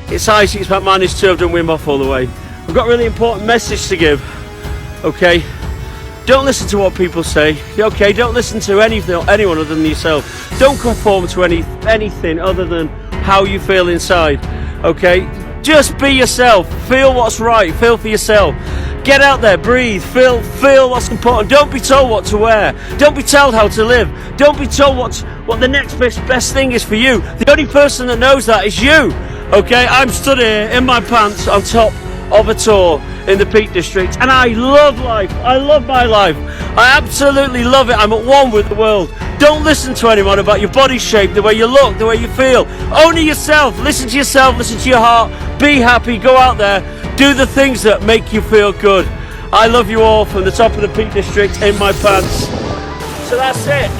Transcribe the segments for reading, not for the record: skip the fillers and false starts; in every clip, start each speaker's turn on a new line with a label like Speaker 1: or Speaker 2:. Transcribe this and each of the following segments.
Speaker 1: It's Isaac, it's McMahon, it's 2, I've done Wim Hof all the way. I've got a really important message to give, okay? Don't listen to what people say, okay? Don't listen to anyone other than yourself. Don't conform to anything other than how you feel inside, okay? Just be yourself, feel what's right, feel for yourself. Get out there, breathe, feel what's important. Don't be told what to wear. Don't be told how to live. Don't be told what the next best thing is for you. The only person that knows that is you. Okay, I'm stood here in my pants on top of a tour in the Peak District, and I love life. I love my life. I absolutely love it. I'm at one with the world. Don't listen to anyone about your body shape, the way you look, the way you feel. Only yourself. Listen to yourself. Listen to your heart. Be happy. Go out there. Do the things that make you feel good. I love you all from the top of the Peak District in my pants. So that's it.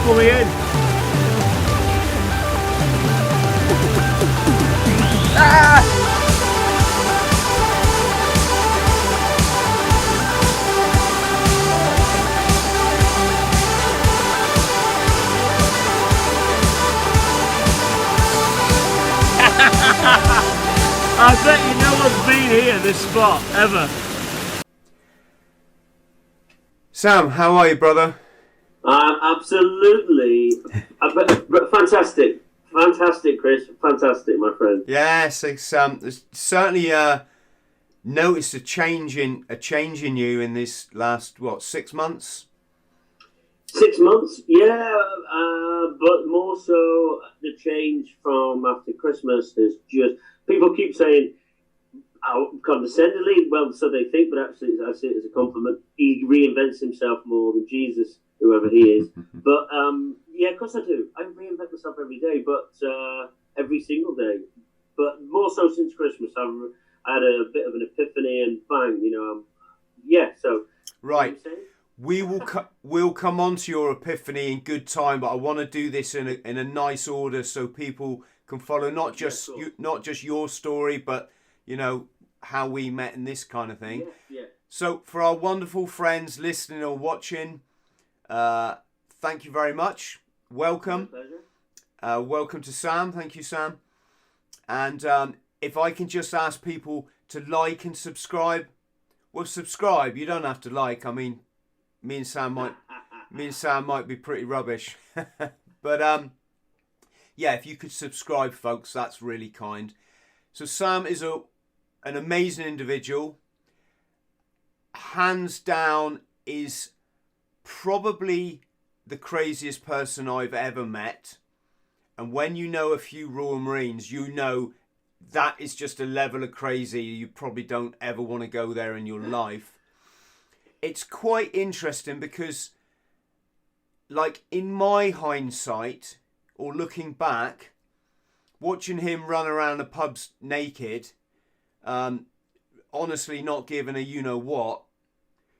Speaker 1: Pull me in. Ah! I bet you no one's been here, this spot, ever.
Speaker 2: Sam, how are you, brother?
Speaker 1: Absolutely. Fantastic. Fantastic, Chris. Fantastic, my friend.
Speaker 2: Yes, it's certainly noticed a change in you in this last 6 months.
Speaker 1: 6 months, yeah, but more so the change from after Christmas is just, people keep saying, condescendingly, well, so they think, but actually I see it as a compliment. He reinvents himself more than Jesus, whoever he is. But, yeah, of course I do. I reinvent myself every day, but every single day. But more so since Christmas, I had a bit of an epiphany and bang, yeah, so.
Speaker 2: Right. We'll come on to your epiphany in good time, but I want to do this in a nice order so people can follow not just your story, but how we met and this kind of thing.
Speaker 1: Yeah.
Speaker 2: So for our wonderful friends listening or watching, thank you very much. Welcome.
Speaker 1: My pleasure.
Speaker 2: Welcome to Sam. Thank you, Sam. And if I can just ask people to like and subscribe. Well, subscribe. You don't have to like. I mean, me and Sam might be pretty rubbish. But yeah, if you could subscribe, folks, that's really kind. So Sam is an amazing individual. Hands down, is probably the craziest person I've ever met. And when you know a few Royal Marines, you know that is just a level of crazy you probably don't ever want to go there in your life. It's quite interesting because, like, in my hindsight, or looking back, watching him run around the pubs naked, honestly not giving a you-know-what,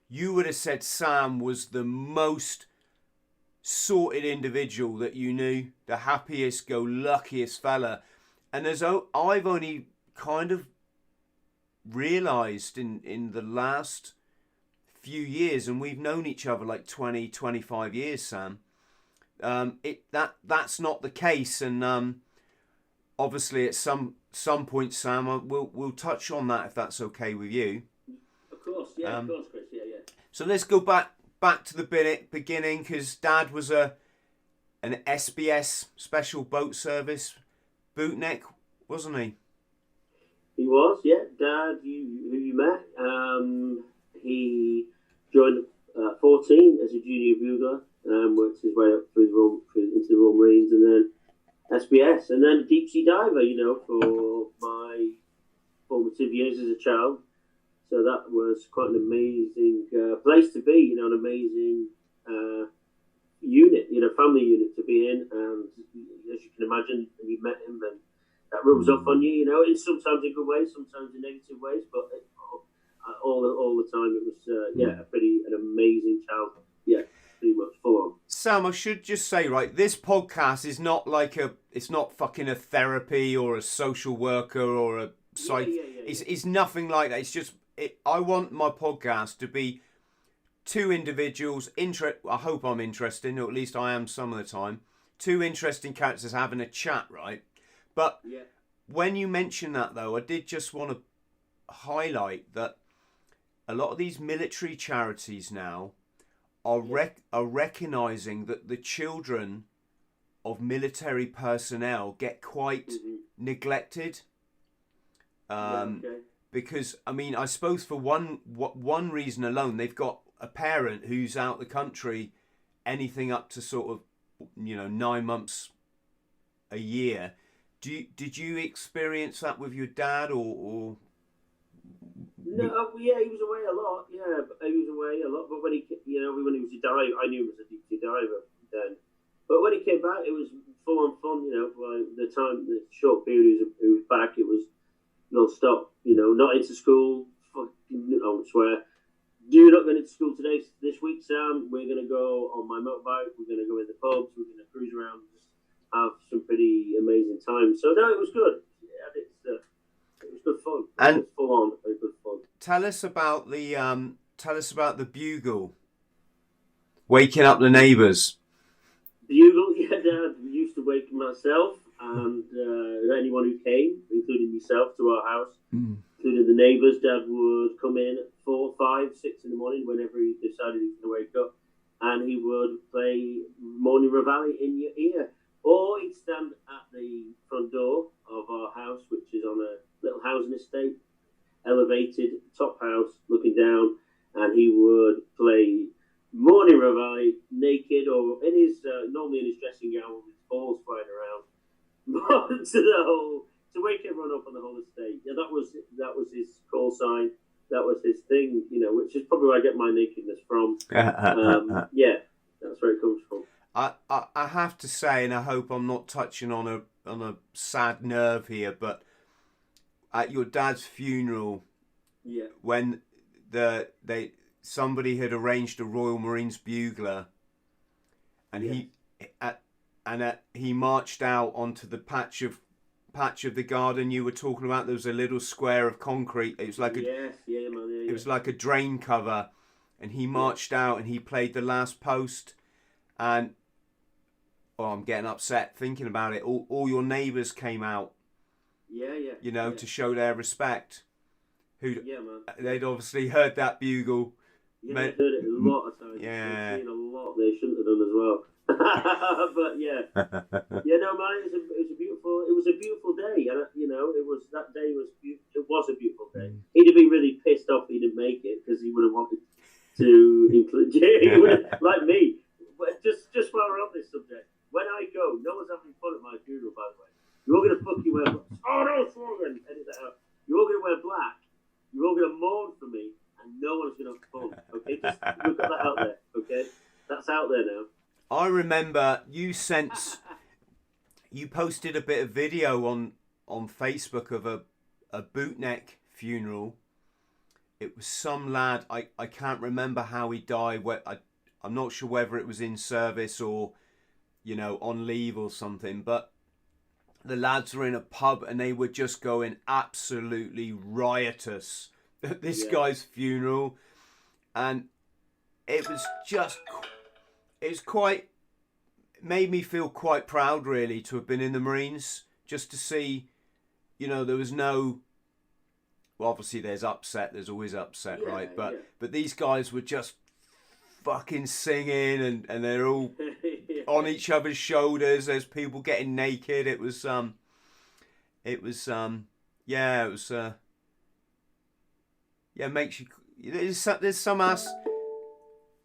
Speaker 2: you would have said Sam was the most sorted individual that you knew, the happiest, go-luckiest fella. And as I've only kind of realised in the last few years, and we've known each other like 20, 25 years, Sam, that's not the case. And obviously at some point, Sam, we'll touch on that if that's okay with you.
Speaker 1: Of course, yeah, of course, Chris, yeah.
Speaker 2: So let's go back to the beginning, because Dad was an SBS Special Boat Service bootneck, wasn't he?
Speaker 1: He was, yeah. Dad, who you met, he joined 14 as a junior bugler, worked his way up into the Royal Marines, and then SBS, and then deep sea diver, for my formative years as a child. So that was quite an amazing place to be, an amazing unit, family unit to be in. And as you can imagine, when you met him, and that rubs off on you, in sometimes in good ways, sometimes in negative ways, but all the time it was, an amazing childhood. Yeah, pretty much full on.
Speaker 2: Sam, I should just say, right, this podcast is not like it's not fucking a therapy or a social worker or a psych. It's nothing like that. It's just, I want my podcast to be two individuals. I hope I'm interesting, or at least I am some of the time. Two interesting characters having a chat, right? But
Speaker 1: Yeah.
Speaker 2: when you mention that, though, I did just want to highlight that a lot of these military charities now are recognizing that the children of military personnel get quite neglected. Because I mean, I suppose for one reason alone, they've got a parent who's out the country anything up to sort of 9 months a year. Did you experience that with your dad or?
Speaker 3: No, yeah, he was away a lot. Yeah, he was away a lot. But when he was a diver, I knew he was a deep sea diver then. But when he came back, it was full on fun. For the short period he was back, it was non-stop. Not into school. I won't swear. You're not going into school today. This week, Sam, we're going to go on my motorbike. We're going to go in the pubs. We're going to cruise around, just have some pretty amazing time. So no, it was good. Yeah, it was good fun.
Speaker 2: And
Speaker 3: it was full on and good fun.
Speaker 2: Tell us about the bugle. Waking up the neighbours.
Speaker 3: Bugle, yeah, Dad used to wake myself and anyone who came, including myself, to our house, including the neighbours. Dad would come in at 4, 5, 6 in the morning whenever he decided he was going to wake up, and he would play Morning Reveille in your ear. Or he'd stand at the front door of our house, which is on a little housing estate, elevated top house, looking down, and he would play Morning Reveille naked or in his normally in his dressing gown with his balls flying around to wake everyone up on the whole estate. Yeah, that was his call sign. That was his thing, which is probably where I get my nakedness from. Yeah, that's where it comes from.
Speaker 2: I have to say, and I hope I'm not touching on a sad nerve here, but at your dad's funeral, when somebody had arranged a Royal Marines bugler, and he marched out onto the patch of the garden you were talking about. There was a little square of concrete. It was like it was like a drain cover, and he marched out and he played the last post, and I'm getting upset thinking about it. All your neighbours came out. To show their respect. They'd obviously heard that bugle.
Speaker 3: Yeah, they heard it a lot of times.
Speaker 2: Yeah.
Speaker 3: They've seen a lot. They shouldn't have done as well. But yeah, no, man, it was a beautiful day, and it was that day was it was a beautiful day. He'd have been really pissed off he didn't make it because he would have wanted to include like me. But just while we're on this subject, when I go, no one's having fun at my funeral, by the way. You're all going to fucking wear black. Oh no, slogan! Edit that out. You're all going to wear black. You're all going to mourn for me, and no one's going to have fun. Okay, just look at that out there. Okay, that's out there now.
Speaker 2: I remember you posted a bit of video on Facebook of a bootneck funeral. It was some lad. I can't remember how he died. I'm not sure whether it was in service or on leave or something, but the lads were in a pub and they were just going absolutely riotous at this guy's funeral, and it made me feel quite proud, really, to have been in the Marines, just to see, there was no, well, obviously there's upset, there's always upset, right? But these guys were just fucking singing, and they're all on each other's shoulders. There's people getting naked. It was makes you. There's some ass.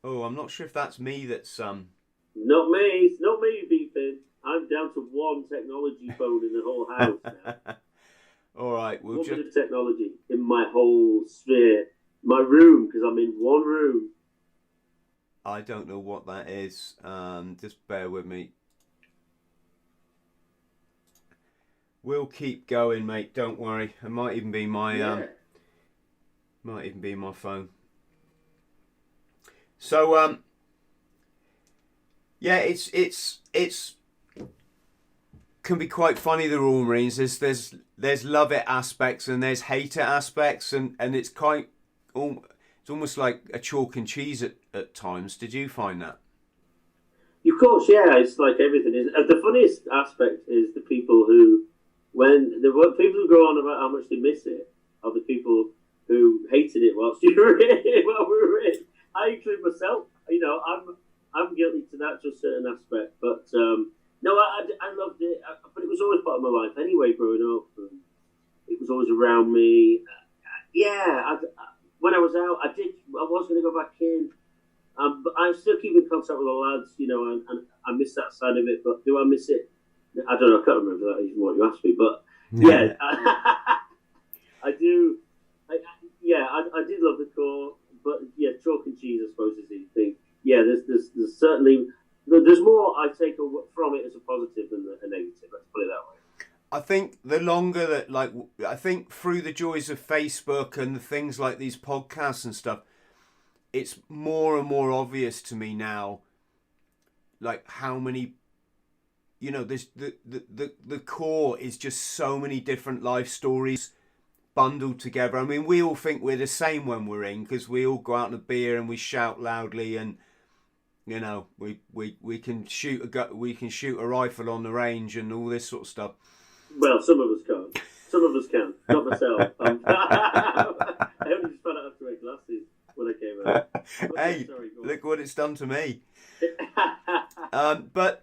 Speaker 2: Oh, I'm not sure if that's me. That's
Speaker 3: Not me. It's not me beeping. I'm down to one technology phone in the whole house now.
Speaker 2: All right, we'll
Speaker 3: one bit of technology in my whole sphere, my room, because I'm in one room.
Speaker 2: I don't know what that is. Just bear with me. We'll keep going, mate. Don't worry. It might even be my phone. So it's can be quite funny, the Royal Marines. There's love it aspects and there's hate it aspects, and it's quite it's almost like a chalk and cheese at times. Did you find that?
Speaker 3: Of course, yeah. It's like everything is. The funniest aspect is the people who, people who go on about how much they miss it, are the people who hated it whilst you were in, while we were in. I include myself. You know, I'm guilty to that to a certain aspect, but no, I loved it. But it was always part of my life anyway, growing up. And it was always around me. When I was out, I was going to go back in. But I still keep in contact with the lads, you know, and I miss that side of it. But do I miss it? I don't know. I can't remember that even what you asked me. But yeah, I do. I did love the core. But yeah, chalk and cheese, I suppose, is the thing. Yeah, there's certainly there's more I take from it as a positive than a negative. Let's put it that way.
Speaker 2: I think the longer that, like, I think through the joys of Facebook and the things like these podcasts and stuff, it's more and more obvious to me now, like how many, you know, there's the core is just so many different life stories bundled together. I mean, we all think we're the same when we're in, because we all go out on a beer and we shout loudly, and you know, we can shoot a rifle on the range and all this sort of stuff.
Speaker 3: Well, some of us can't. Some of us can. Not myself. I only just found out after wearing glasses when I came out.
Speaker 2: Hey, sorry, look what it's done to me. But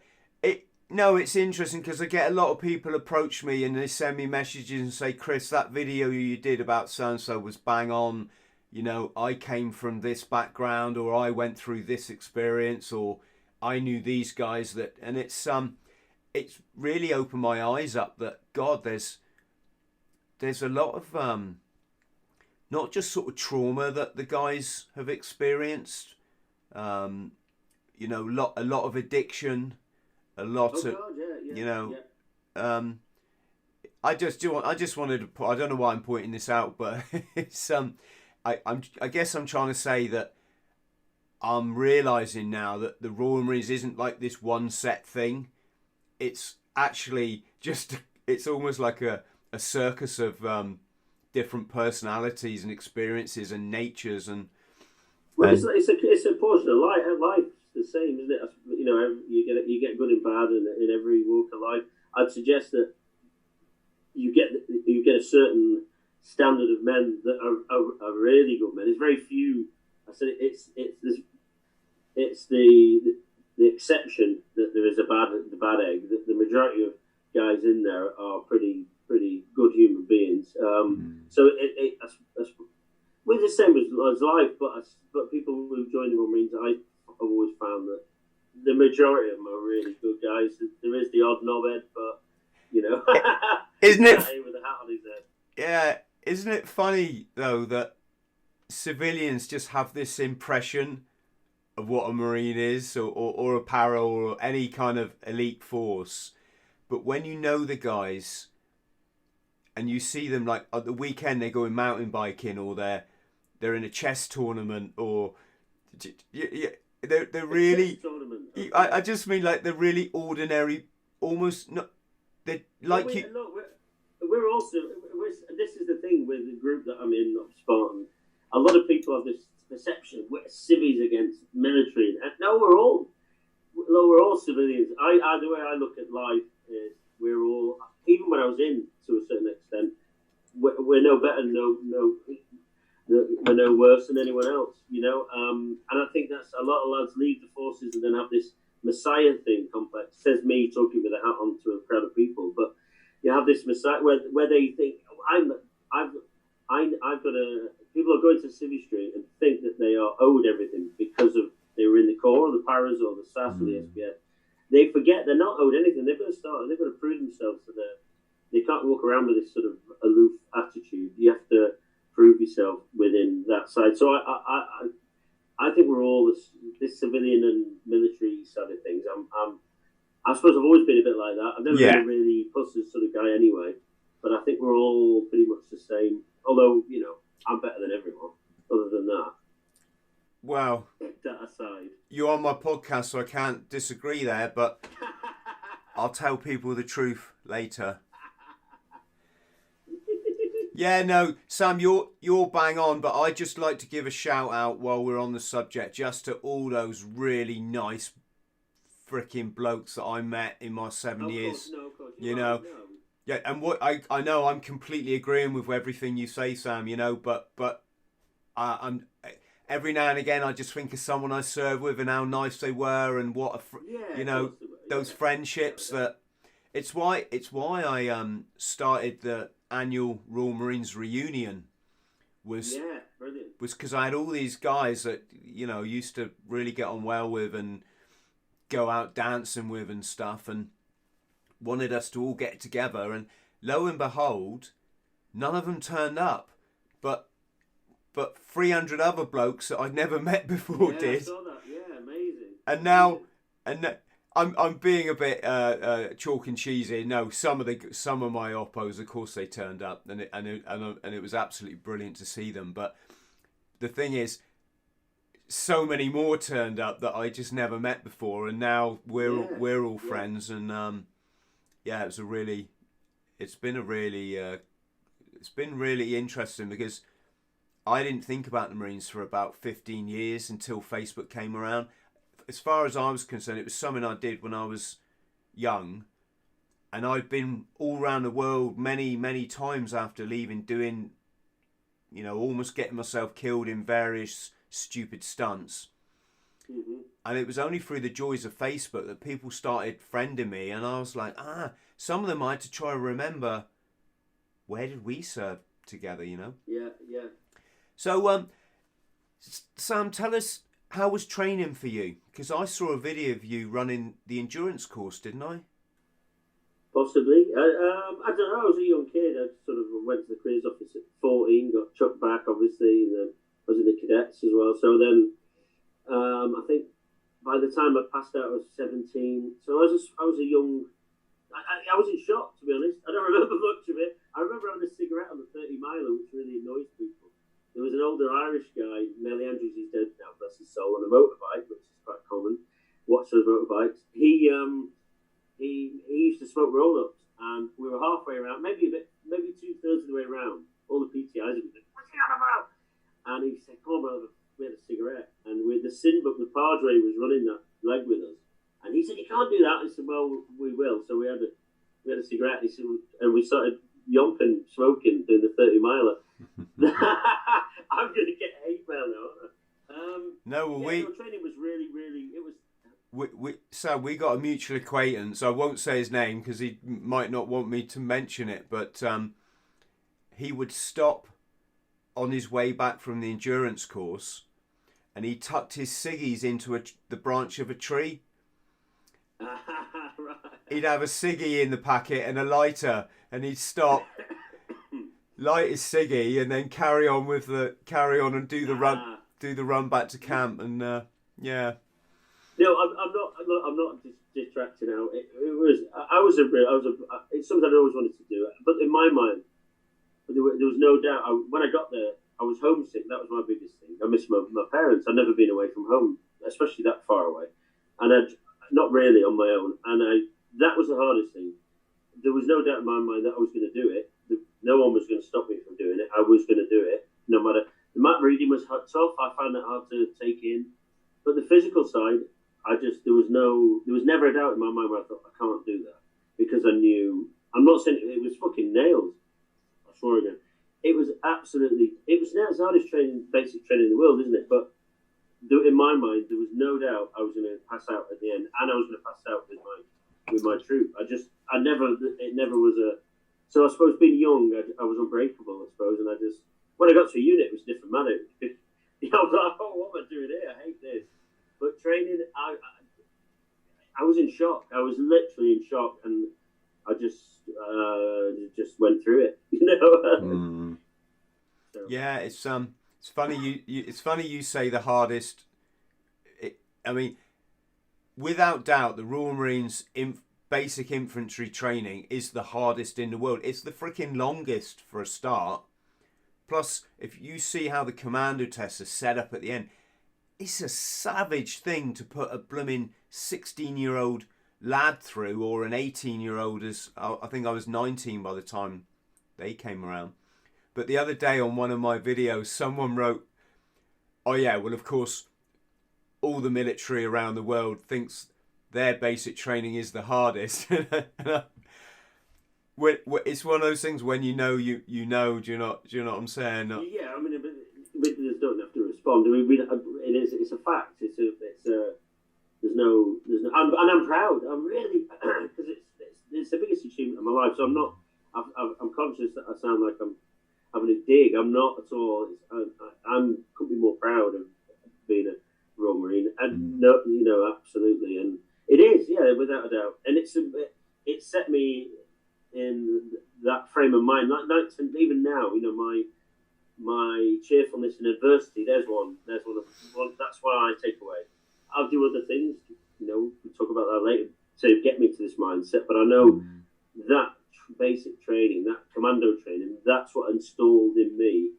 Speaker 2: it's interesting because I get a lot of people approach me and they send me messages and say, Chris, that video you did about so-and-so was bang on. You know, I came from this background, or I went through this experience, or I knew these guys that, and it's really opened my eyes up that, God, there's a lot of, not just sort of trauma that the guys have experienced, you know, a lot of addiction, a lot of,
Speaker 3: God, yeah,
Speaker 2: you know,
Speaker 3: yeah.
Speaker 2: I just wanted to put, I don't know why I'm pointing this out, but it's, I guess I'm trying to say that I'm realising now that the Royal Marines isn't like this one set thing. It's actually just, it's almost like a circus of different personalities and experiences and natures, and
Speaker 3: it's a portion of life. Life's the same, isn't it? You know, you get good and bad in every walk of life. I'd suggest that you get a certain standard of men that are really good men. There's very few. I said it's the exception that there is the bad egg. The majority of guys in there are pretty good human beings. So we're the same as life, but people who join the Royal Marines, I've always found that the majority of them are really good guys. There is the odd knobhead, but you know,
Speaker 2: isn't it?
Speaker 3: With a hat on his head.
Speaker 2: Yeah, isn't it funny though that civilians just have this impression of what a Marine is, or a para, or any kind of elite force, but when you know the guys and you see them, like at the weekend they're going mountain biking, or they're in a chess tournament, or they're really, I just mean like they're really ordinary, almost not, they're like
Speaker 3: we're also, this is the thing with the group that I'm in, Spartan. A lot of people have this perception we're civvies against military, and no, we're all civilians. The way I look at life is we're all, even when I was in to a certain extent, we're no better, we're no worse than anyone else, you know. And I think that's a lot of lads leave the forces and then have this Messiah thing complex. Says me talking with a hat on to a crowd of people, but you have this Messiah where they think I've got a. People are going to Civvy Street and think that they are owed everything because of they were in the Corps or the Paras or the SAS or the SPF. They forget they're not owed anything. They've got to prove themselves to they can't walk around with this sort of aloof attitude. You have to prove yourself within that side. So I think we're all this civilian and military side of things. I suppose I've always been a bit like that. I've never been a really pussy sort of guy anyway. But I think we're all pretty much the same. Although, you know, I'm better than everyone. Other than that.
Speaker 2: Well,
Speaker 3: that aside,
Speaker 2: you're on my podcast, so I can't disagree there. But I'll tell people the truth later. Yeah, no, Sam, you're bang on, but I'd just like to give a shout out while we're on the subject, just to all those really nice freaking blokes that I met in my 7 years.
Speaker 3: Of course.
Speaker 2: You know,
Speaker 3: No.
Speaker 2: yeah, and what I know I'm completely agreeing with everything you say, Sam. You know, but I'm every now and again I just think of someone I served with and how nice they were and what
Speaker 3: Yeah,
Speaker 2: you know, those friendships that it's why I started the annual Royal Marines reunion was
Speaker 3: brilliant.
Speaker 2: was because I had all these guys that you know used to really get on well with and go out dancing with and stuff, and wanted us to all get together. And lo and behold, none of them turned up, but 300 other blokes that I'd never met before did.
Speaker 3: I saw that. Yeah, amazing.
Speaker 2: And now, I'm being a bit chalk and cheesy. No, some of my oppos, of course, they turned up, and it was absolutely brilliant to see them. But the thing is, so many more turned up that I just never met before, and now we're all friends. And it's been really interesting because I didn't think about the Marines for about 15 years until Facebook came around. As far as I was concerned, it was something I did when I was young, and I'd been all around the world many, many times after leaving, doing, you know, almost getting myself killed in various stupid stunts.
Speaker 3: Mm-hmm.
Speaker 2: And it was only through the joys of Facebook that people started friending me, and I was like, some of them I had to try to remember, where did we serve together, you know?
Speaker 3: Yeah.
Speaker 2: So, Sam, tell us, how was training for you? Because I saw a video of you running the endurance course, didn't I?
Speaker 3: Possibly. I don't know. I was a young kid. I sort of went to the careers office at 14, got chucked back, obviously, and then I was in the cadets as well. So then, I think by the time I passed out, I was 17. So I was a young. I was in shock, to be honest. I don't remember much of it. I remember having a cigarette on the 30 miler, which really annoys people. There was an older Irish guy, Nelly Andrews, he's dead now, bless his soul, on a motorbike, which is quite common. Watch those motorbikes. He used to smoke roll-ups, and we were halfway around, maybe 2/3 of the way around. All the PTIs would be like, "What's he on about?" And he said, "Come on, we had a cigarette." And with the Sinbuk, the Padre was running that leg with us, and he said, "You can't do that." I said, "Well, we will." So we had a cigarette, and he said, and we started yomping, smoking, doing the 30 miler. I'm going to get hate mail now, aren't I? Training was really, it was...
Speaker 2: So we got a mutual acquaintance. I won't say his name because he might not want me to mention it, but he would stop on his way back from the endurance course, and he tucked his ciggies into the branch of a tree.
Speaker 3: Right.
Speaker 2: He'd have a ciggy in the packet and a lighter, and he'd stop, light his ciggy, and then carry on and do the run back to camp. And yeah.
Speaker 3: No, I'm not distracted now. It's something I'd always wanted to do, but in my mind, there was no doubt. When I got there, I was homesick. That was my biggest thing. I missed my parents. I'd never been away from home, especially that far away, and I'd not really on my own. And that was the hardest thing. There was no doubt in my mind that I was going to do it. No one was going to stop me from doing it. I was going to do it, no matter. The map reading was tough. I found that hard to take in, but the physical side, there was never a doubt in my mind where I thought I can't do that, because I knew. I'm not saying it was fucking nails. I swore again. It was absolutely. It was now the hardest basic training in the world, isn't it? But in my mind, there was no doubt I was going to pass out at the end, and I was going to pass out with my troop. It never was a. So I suppose being young, I was unbreakable, I suppose, and when I got to a unit, it was a different matter. I was like, oh, what am I doing here? I hate this. But training, I was in shock. I was literally in shock, and I just went through it, you know. So.
Speaker 2: Yeah, it's funny it's funny you say the hardest. I mean, without doubt, the Royal Marines basic infantry training is the hardest in the world. It's the freaking longest for a start. Plus, if you see how the commando tests are set up at the end, it's a savage thing to put a blooming 16-year-old lad through, or an 18-year-old, as I think I was 19 by the time they came around. But the other day on one of my videos, someone wrote, "Oh yeah, well of course, all the military around the world thinks their basic training is the hardest." It's one of those things when you know, you know. Do you know what I'm saying?
Speaker 3: Yeah, I mean, we don't have to respond. I mean, it's a fact. There's no, I'm proud. I'm really, because it's the biggest achievement of my life. So I'm conscious that I sound like I'm having a dig. I'm not at all. Couldn't be more proud of being a Royal Marine, and no, absolutely, and it is, yeah, without a doubt, and it set me in that frame of mind. Like even now, my cheerfulness in adversity. There's one. That's what I take away. I'll do other things, we'll talk about that later, to get me to this mindset. But I know that basic training, that commando training, that's what installed in me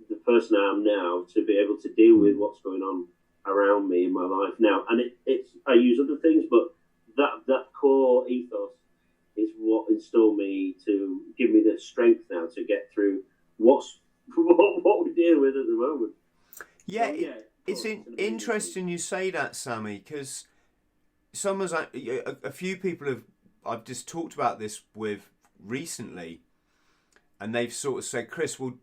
Speaker 3: the person I am now, to be able to deal with what's going on around me in my life now. And I use other things, but that core ethos is what installed me to give me the strength now to get through what we're dealing with at the moment.
Speaker 2: Yeah,
Speaker 3: So,
Speaker 2: it's interesting you say that, Sammy, because a few people I've just talked about this with recently, and they've sort of said, "Chris, well,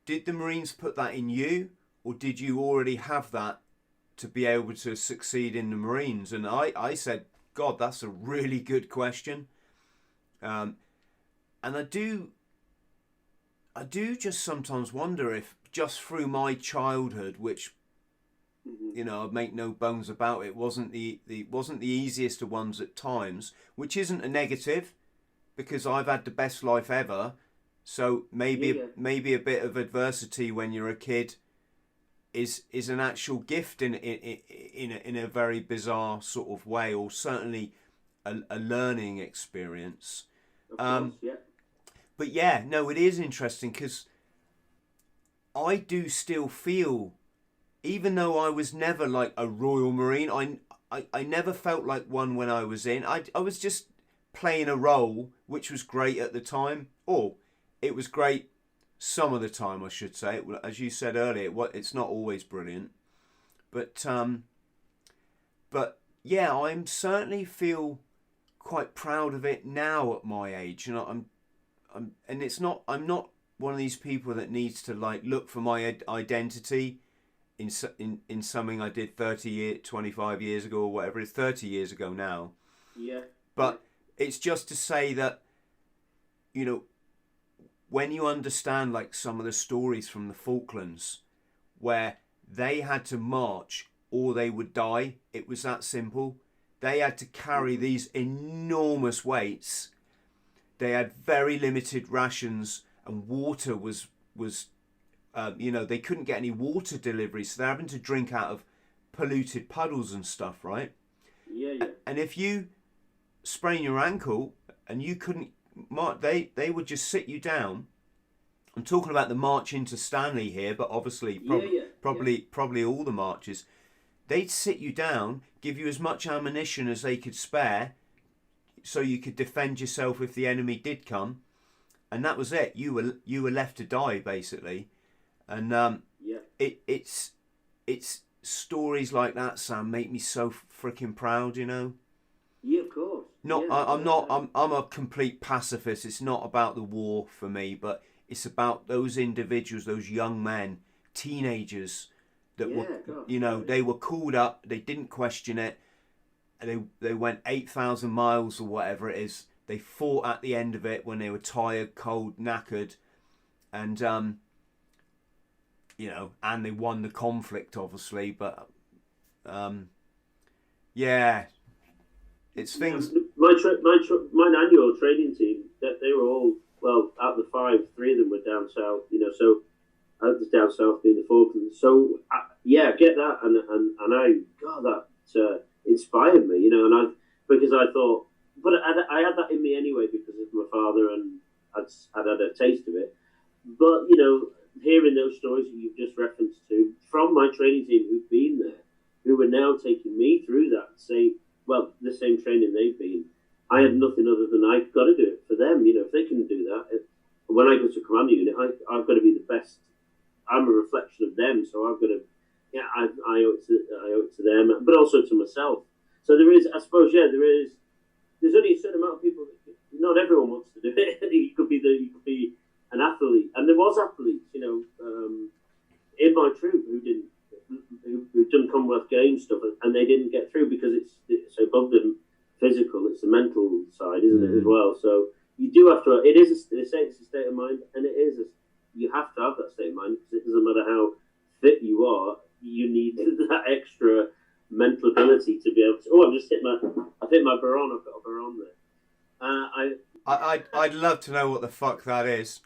Speaker 2: did the Marines put that in you, or did you already have that to be able to succeed in the Marines?" And I said, "God, that's a really good question." And I do just sometimes wonder if just through my childhood, which, I make no bones about it, wasn't the easiest of ones at times, which isn't a negative, because I've had the best life ever. So maybe a bit of adversity when you're a kid is an actual gift in a very bizarre sort of way, or certainly a learning experience.
Speaker 3: Of course, yeah.
Speaker 2: But yeah, no, it is interesting, because I do still feel, even though I was never like a Royal Marine, I never felt like one when I was in. I was just playing a role, which was great at the time. Or it was great some of the time, I should say. As you said earlier, it's not always brilliant. But yeah, I certainly feel quite proud of it now at my age. And I'm not one of these people that needs to like look for my identity in something I did 25 years ago, or whatever. It's 30 years ago now.
Speaker 3: Yeah.
Speaker 2: But it's just to say that, when you understand like some of the stories from the Falklands, where they had to march or they would die, it was that simple. They had to carry these enormous weights. They had very limited rations, and water was they couldn't get any water delivery, so they're having to drink out of polluted puddles and stuff, right?
Speaker 3: Yeah.
Speaker 2: And if you sprain your ankle and you couldn't march, they would just sit you down. I'm talking about the march into Stanley here, but obviously probably all the marches. They'd sit you down, give you as much ammunition as they could spare, so you could defend yourself if the enemy did come, and that was it. You were left to die, basically. And it's stories like that, Sam, make me so freaking proud.
Speaker 3: Yeah, of course.
Speaker 2: I'm a complete pacifist. It's not about the war for me, but it's about those individuals, those young men, teenagers that they were called up. They didn't question it. They went 8,000 miles or whatever it is. They fought at the end of it when they were tired, cold, knackered, and and they won the conflict, obviously. But it's things.
Speaker 3: My annual training team, they were all, well, out of the 5, 3 of them were down south. So I was down south being the Falklands. So I get that, and that inspired me. Because I thought, but I had that in me anyway because of my father, and I'd had a taste of it. But hearing those stories that you've just referenced to from my training team who've been there, who are now taking me through the same training they've been, I had nothing other than I've got to do it for them. If they can do that, when I go to a commander unit, I've got to be the best. I'm a reflection of them, so I've got to, I owe it to them, but also to myself. So there is, I suppose, there's only a certain amount of people. Not everyone wants to do it. You could be an athlete, and there was athletes, in my troop who've done Commonwealth Games stuff, and they didn't get through because it's above the physical. It's the mental side, isn't it, as well? So you do have to. They say it's a state of mind, and it is. You have to have that state of mind because it doesn't matter how fit you are. You need that extra mental ability to be able to. Oh, I've hit my baron. I've got a baron there.
Speaker 2: I'd love to know what the fuck that is.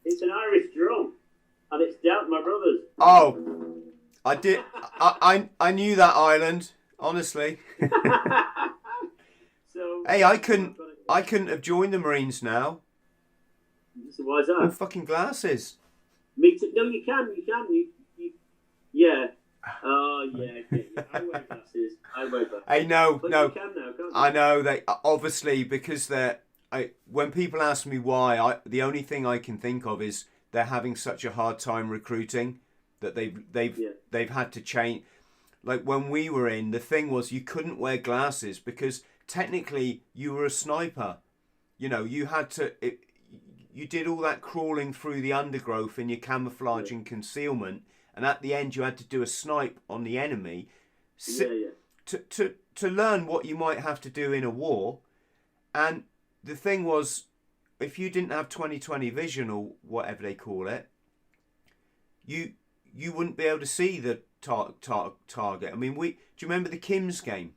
Speaker 3: It's an Irish drum, and it's down my brother's.
Speaker 2: Oh, I did. I knew that island, honestly.
Speaker 3: So
Speaker 2: hey, I couldn't have joined the Marines now.
Speaker 3: So why is that?
Speaker 2: No fucking glasses.
Speaker 3: Me too. No, you can. Yeah. Oh, yeah. I wear glasses.
Speaker 2: Hey, no.
Speaker 3: You can now, can't you?
Speaker 2: I know they obviously because when people ask me why, the only thing I can think of is they're having such a hard time recruiting that they've had to change. Like when we were in, the thing was you couldn't wear glasses because technically you were a sniper. You had to. You did all that crawling through the undergrowth in your camouflage and concealment, and at the end you had to do a snipe on the enemy. To learn what you might have to do in a war. And the thing was, if you didn't have 20/20 vision or whatever they call it, you wouldn't be able to see the target. I mean, do you remember the Kim's game?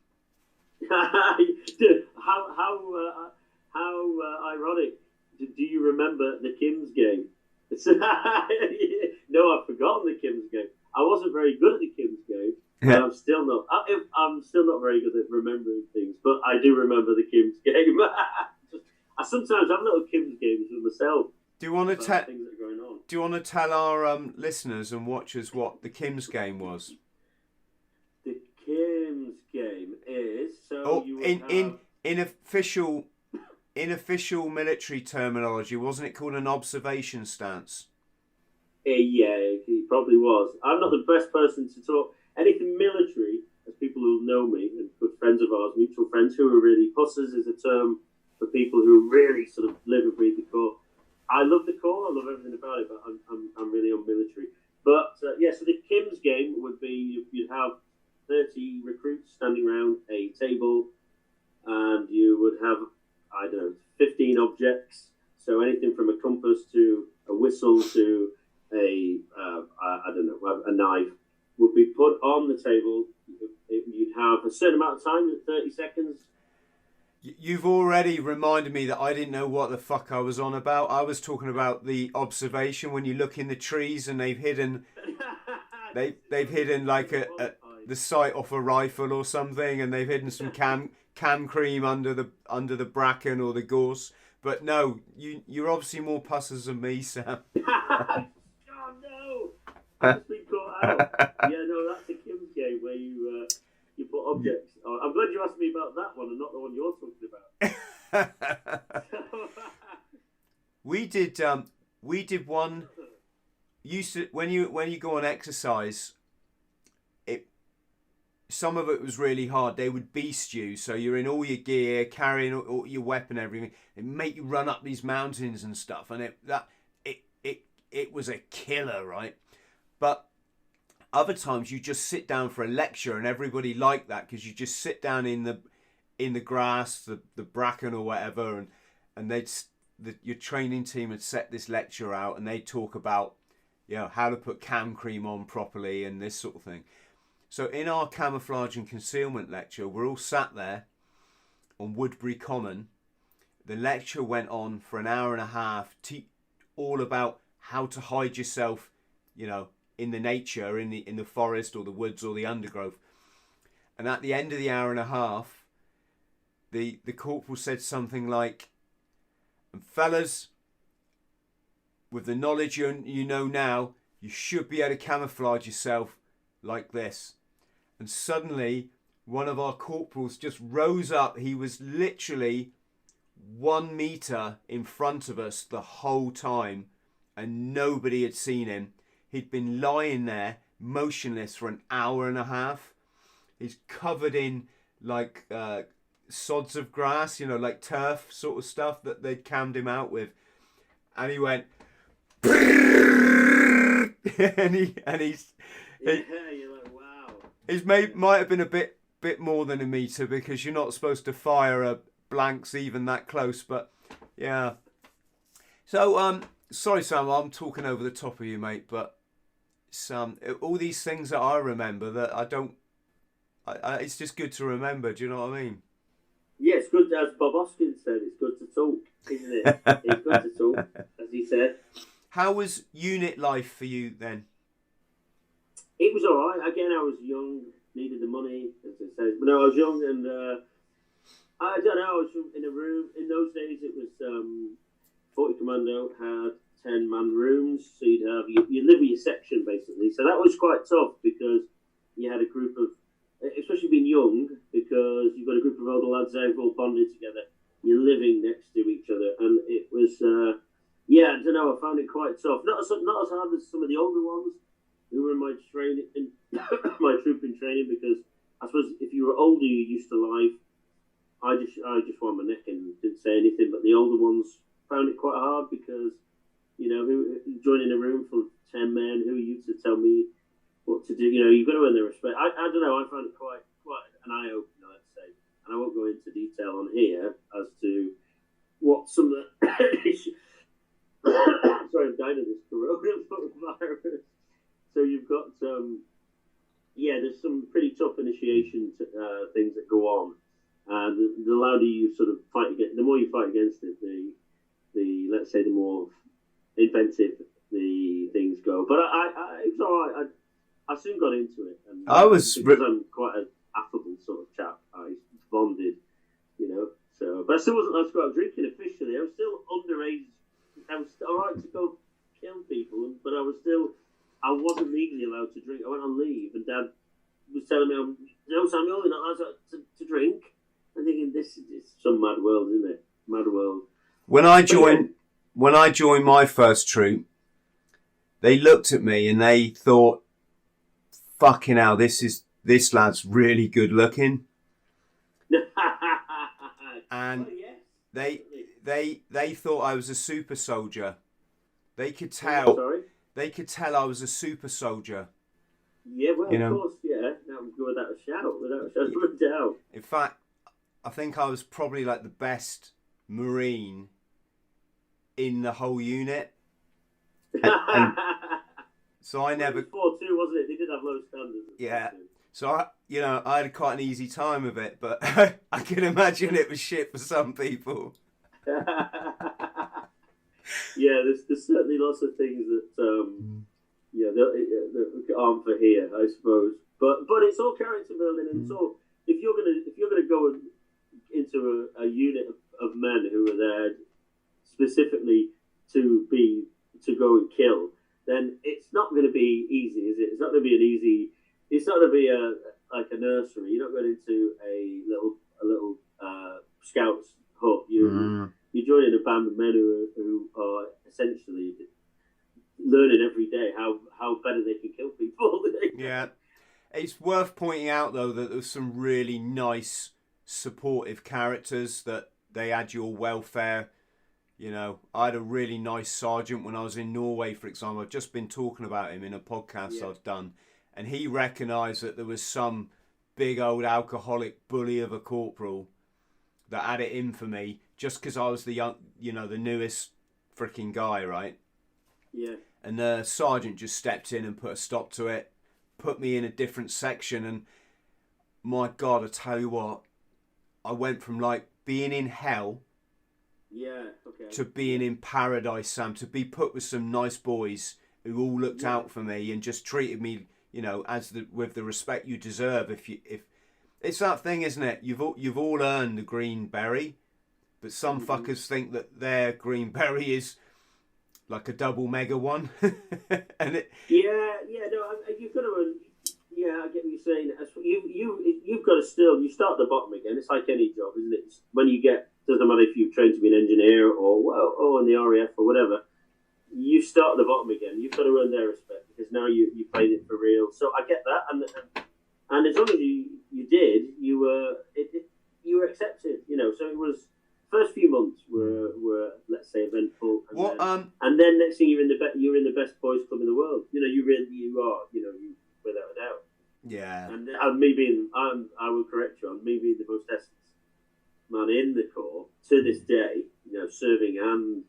Speaker 3: How ironic. Do you remember the Kim's game? No, I've forgotten the Kim's game. I wasn't very good at the Kim's game.
Speaker 2: Yeah.
Speaker 3: I'm still not very good at remembering things, but I do remember the Kim's game. I sometimes have little Kim's games with myself.
Speaker 2: Do you want to tell?
Speaker 3: Things that are going on.
Speaker 2: Do you want to tell our listeners and watchers what the Kim's game was?
Speaker 3: The Kim's game is
Speaker 2: in official military terminology, wasn't it called an observation stance?
Speaker 3: Yeah, it probably was. I'm not the best person to talk anything military, as people who know me and good friends of ours, mutual friends who are really. Hussars is a term for people who really sort of live and breathe the Corps. I love the Corps. I love everything about it, but I'm really on military. But so the Kim's game would be you'd have 30 recruits standing around a table, and you would have 15 objects. So anything from a compass to a whistle to a knife would be put on the table. You'd have a certain amount of time, 30 seconds.
Speaker 2: You've already reminded me that I didn't know what the fuck I was on about. I was talking about the observation when you look in the trees and they've hidden like the sight off a rifle or something, and they've hidden some cam cream under the bracken or the gorse. But no, you're obviously more pussers than me, Sam.
Speaker 3: Oh no! I've just been caught out. Yeah, no, that's the Kim's game where you put objects on. I'm glad you asked me about that one and not the one you're talking about. We did one. When you go on exercise, some of it was really hard. They would beast you, so you're in all your gear, carrying all your weapon, everything. They make you run up these mountains and stuff, and it was a killer, right? But other times you just sit down for a lecture, and everybody liked that because you just sit down in the grass, the bracken or whatever, and your training team had set this lecture out, and they talk about how to put cam cream on properly and this sort of thing. So in our camouflage and concealment lecture, we're all sat there on Woodbury Common. The lecture went on for an hour and a half, all about how to hide yourself, in the nature, in the forest or the woods or the undergrowth. And at the end of the hour and a half, the corporal said something like, "And fellas, with the knowledge you know now, you should be able to camouflage yourself like this." And suddenly one of our corporals just rose up. He was literally
Speaker 2: 1 meter in front of us the whole time, and nobody had seen him. He'd been lying there motionless for an hour and a half. He's covered in like sods of grass, you know, like turf sort of stuff that they'd cammed him out with. And he went and he's
Speaker 3: you're like, wow.
Speaker 2: his might have been a bit more than a meter, because you're not supposed to fire a blanks even that close, but yeah. So sorry Sam, I'm talking over the top of you, mate, but all these things that I remember that I don't, it's just good to remember, do you know what I mean?
Speaker 3: Yeah, it's good, as Bob Hoskins said, it's good to talk, isn't it? It's good to talk, as he said.
Speaker 2: How was unit life for you then?
Speaker 3: It was alright. Again, I was young, needed the money, as it says. But no, I was young, and I don't know, I was in a room. In those days, it was 40 Commando had 10-man rooms, so you'd have you live with your section basically. So that was quite tough, because you had a group of, especially being young, because you've got a group of older lads there who've all bonded together. You're living next to each other, and it was yeah, I don't know. I found it quite tough. Not as hard as some of the older ones who were in my training, in my troop in training, because I suppose if you were older, you used to life. I just wound my neck and didn't say anything. But the older ones found it quite hard, because you know, who joining a room full of 10 men, who are you to tell me what to do? You know, you've got to earn their respect. I don't know. I found it quite an eye opener, let's say. And I won't go into detail on here as to what some of the sorry, I'm dying of this coronavirus. So you've got yeah, there's some pretty tough initiation things that go on. The louder you sort of fight against, the more you fight against it, the let's say the more inventive the things go. But it was all right. I soon got into it, and because I'm quite an affable sort of chap, I bonded, you know. So, but I still wasn't allowed to go out drinking officially. I was still underage. I was all right to go kill people, but I wasn't legally allowed to drink. I went on leave, and Dad was telling me, "No, Samuel, you're not allowed to drink." I'm thinking, this is some mad world, isn't it? Mad world.
Speaker 2: When I joined my first troop, they looked at me and they thought, "Fucking hell, this lad's really good looking." And
Speaker 3: well, yes,
Speaker 2: they thought I was a super soldier. They could tell.
Speaker 3: Sorry?
Speaker 2: They could tell I was a super soldier.
Speaker 3: Yeah, well,
Speaker 2: You know?
Speaker 3: of course, yeah. That would go without a shadow of a doubt.
Speaker 2: In fact, I think I was probably like the best Marine in the whole unit. And so I never.
Speaker 3: It was 4-2, wasn't it? They did have low standards.
Speaker 2: Yeah. So I had quite an easy time of it, but I can imagine it was shit for some people.
Speaker 3: Yeah, there's certainly lots of things that that aren't for here, I suppose. But it's all character building, and so if you're gonna go into a unit of men who are there specifically to go and kill, then it's not going to be easy, is it? It's not going to be an easy. It's not going to be like a nursery. You're not going into a little scouts hut. You're joining a band of men who are essentially learning every day how better they can kill people.
Speaker 2: Yeah. It's worth pointing out, though, that there's some really nice, supportive characters, that they had your welfare. You know, I had a really nice sergeant when I was in Norway, for example. I've just been talking about him in a podcast I've done. And he recognised that there was some big old alcoholic bully of a corporal that had it in for me, just because I was the newest freaking guy, right?
Speaker 3: Yeah.
Speaker 2: And the sergeant just stepped in and put a stop to it, put me in a different section, and my God, I tell you what, I went from like being in hell to being in paradise, Sam, to be put with some nice boys who all looked out for me and just treated me, you know, with the respect you deserve. If it's that thing, isn't it? You've all earned the green beret, but some fuckers think that their green beret is like a double mega one. And
Speaker 3: you've got to. Yeah, I get what you're saying. You've got to you start at the bottom again. It's like any job, isn't it? When you get doesn't matter if you've trained to be an engineer or in the RAF or whatever. You start at the bottom again. You've got to earn their respect because now you played it for real. So I get that, and as long as you did, you were accepted. You know, so it was. First few months were let's say eventful, and then next thing you're in the best boys club in the world. You know, you are. You know, without a doubt.
Speaker 2: Yeah.
Speaker 3: And I will correct you on me being the most Essence man in the Corps to this day. You know, serving and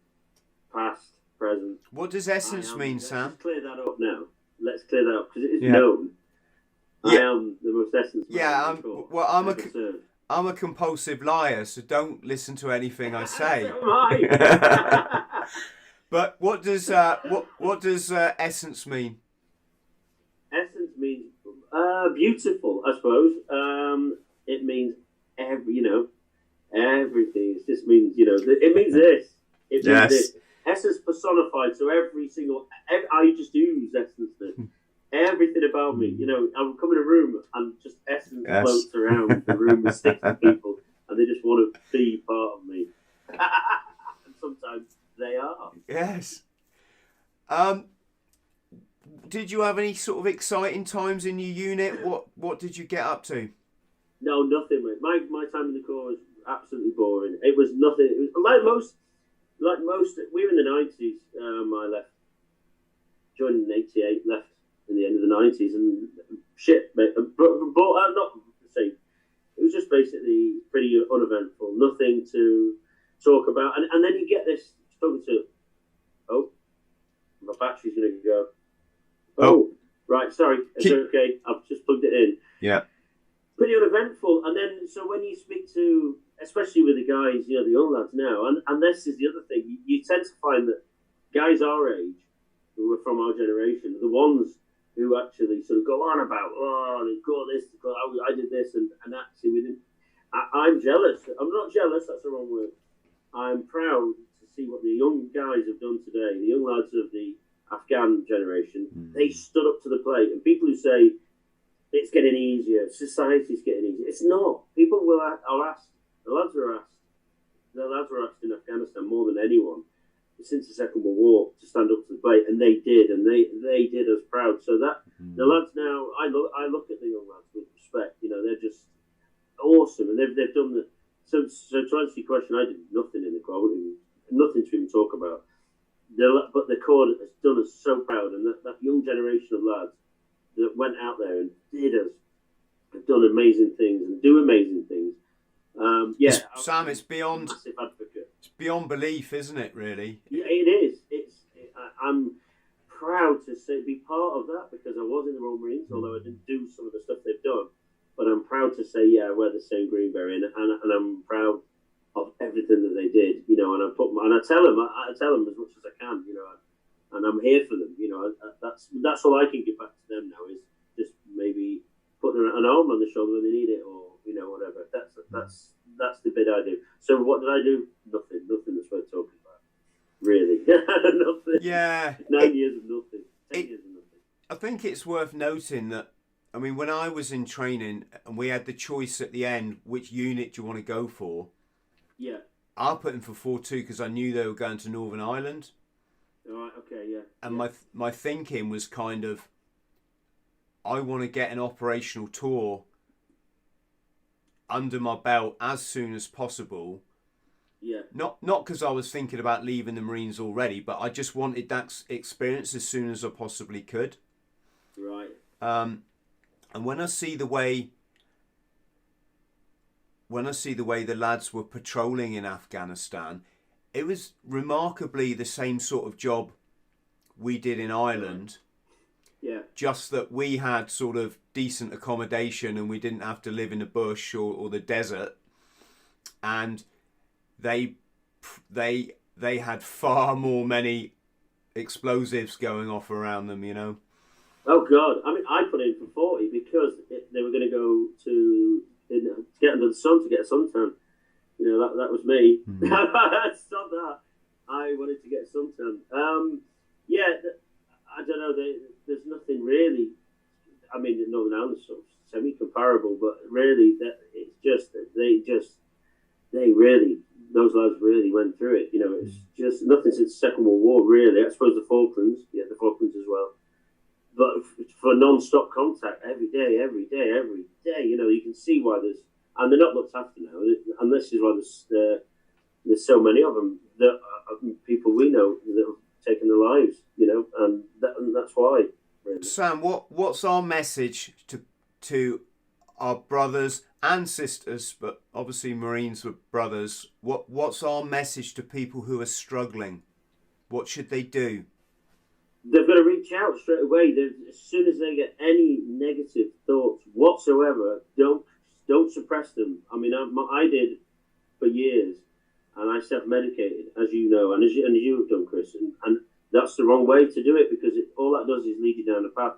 Speaker 3: past, present.
Speaker 2: What does Essence mean,
Speaker 3: let's
Speaker 2: Sam?
Speaker 3: just clear that up now. Let's clear that up because it is known.
Speaker 2: Yeah.
Speaker 3: I am the most Essence man in the Corps.
Speaker 2: Well,
Speaker 3: served.
Speaker 2: I'm a compulsive liar, so don't listen to anything I say.
Speaker 3: So am I.
Speaker 2: But what does Essence mean?
Speaker 3: Essence means beautiful, I suppose. It means everything. It just means it means this. It means this. Essence personified. So I just use essence. Everything about me, I would come in a room and just essence floats around the room with 60 people, and they just want to be part of me. And sometimes they are.
Speaker 2: Yes. Did you have any sort of exciting times in your unit? What did you get up to? No,
Speaker 3: nothing, mate. My time in the Corps was absolutely boring. It was nothing. It was like most. We were in the 90s. I left, joined in '88, left in the end of the 90s, and shit, mate. But not to say, it was just basically pretty uneventful, nothing to talk about. And then you get this talking to, my battery's going to go. Oh, right, sorry, it's okay. I've just plugged it in.
Speaker 2: Yeah.
Speaker 3: Pretty uneventful. And then, so when you speak to, especially with the guys, the young lads now, and this is the other thing, you tend to find that guys our age, who were from our generation, are the ones who actually sort of go on about, they've got this, I did this, and actually we didn't. I'm jealous. I'm not jealous, that's the wrong word. I'm proud to see what the young guys have done today, the young lads of the Afghan generation. They stood up to the plate, and people who say it's getting easier, society's getting easier, it's not. People are asked, the lads were asked in Afghanistan more than anyone since the Second World War to stand up to the plate, and they did, and they did us proud. So that the lads now, I look at the young lads with respect. They're just awesome, and they've done the. So to answer your question, I did nothing in the Corps, nothing to even talk about. But the Corps has done us so proud, and that young generation of lads that went out there and have done amazing things and do amazing things.
Speaker 2: Sam, it's beyond.
Speaker 3: Massive advocate.
Speaker 2: It's beyond belief, isn't it? Really?
Speaker 3: Yeah, it is. I'm proud to be part of that because I was in the Royal Marines, although I didn't do some of the stuff they've done. But I'm proud to say, I wear the same green beret, and I'm proud of everything that they did. And I tell them as much as I can. And I'm here for them. That's all I can give back to them now is just maybe putting an arm on the shoulder when they need it, or whatever. That's the bit I do. So what did I do? Nothing that's worth talking about. Really, nothing.
Speaker 2: Yeah.
Speaker 3: 9 years of nothing. 10 years of nothing.
Speaker 2: I think it's worth noting that. I mean, when I was in training and we had the choice at the end, which unit do you want to go for?
Speaker 3: Yeah.
Speaker 2: I put in for 4-2 because I knew they were going to Northern Ireland.
Speaker 3: All right. Okay. Yeah.
Speaker 2: And my thinking was kind of, I want to get an operational tour under my belt as soon as possible.
Speaker 3: Yeah.
Speaker 2: Not because I was thinking about leaving the Marines already, but I just wanted that experience as soon as I possibly could.
Speaker 3: Right.
Speaker 2: And when I see the way the lads were patrolling in Afghanistan, it was remarkably the same sort of job we did in Ireland.
Speaker 3: Yeah.
Speaker 2: Just that we had sort of decent accommodation and we didn't have to live in the bush or the desert. And they had far many explosives going off around them,
Speaker 3: Oh God! I mean, I put in for 40 because they were going to go to get under the sun to get a suntan. That was me. Stop that! I wanted to get a suntan. I don't know. There's nothing really. I mean, the Northern Ireland sort of semi-comparable, but really, it's just they really those lads really went through it. You know, it's just nothing since the Second World War, really. I suppose the Falklands as well. But for non-stop contact every day, you know, you can see why and they're not looked after now. And this is why there's so many of them that people we know that have taken their lives, you know, and that's why. Really.
Speaker 2: Sam, what's our message to our brothers and sisters, but obviously Marines were brothers? What's our message to people who are struggling? What should they do?
Speaker 3: They've got to reach out straight away. As soon as they get any negative thoughts whatsoever, don't suppress them. I mean, I did for years, and I self-medicated, as you know, and as you have done, Chris, and that's the wrong way to do it, because all that does is lead you down a path.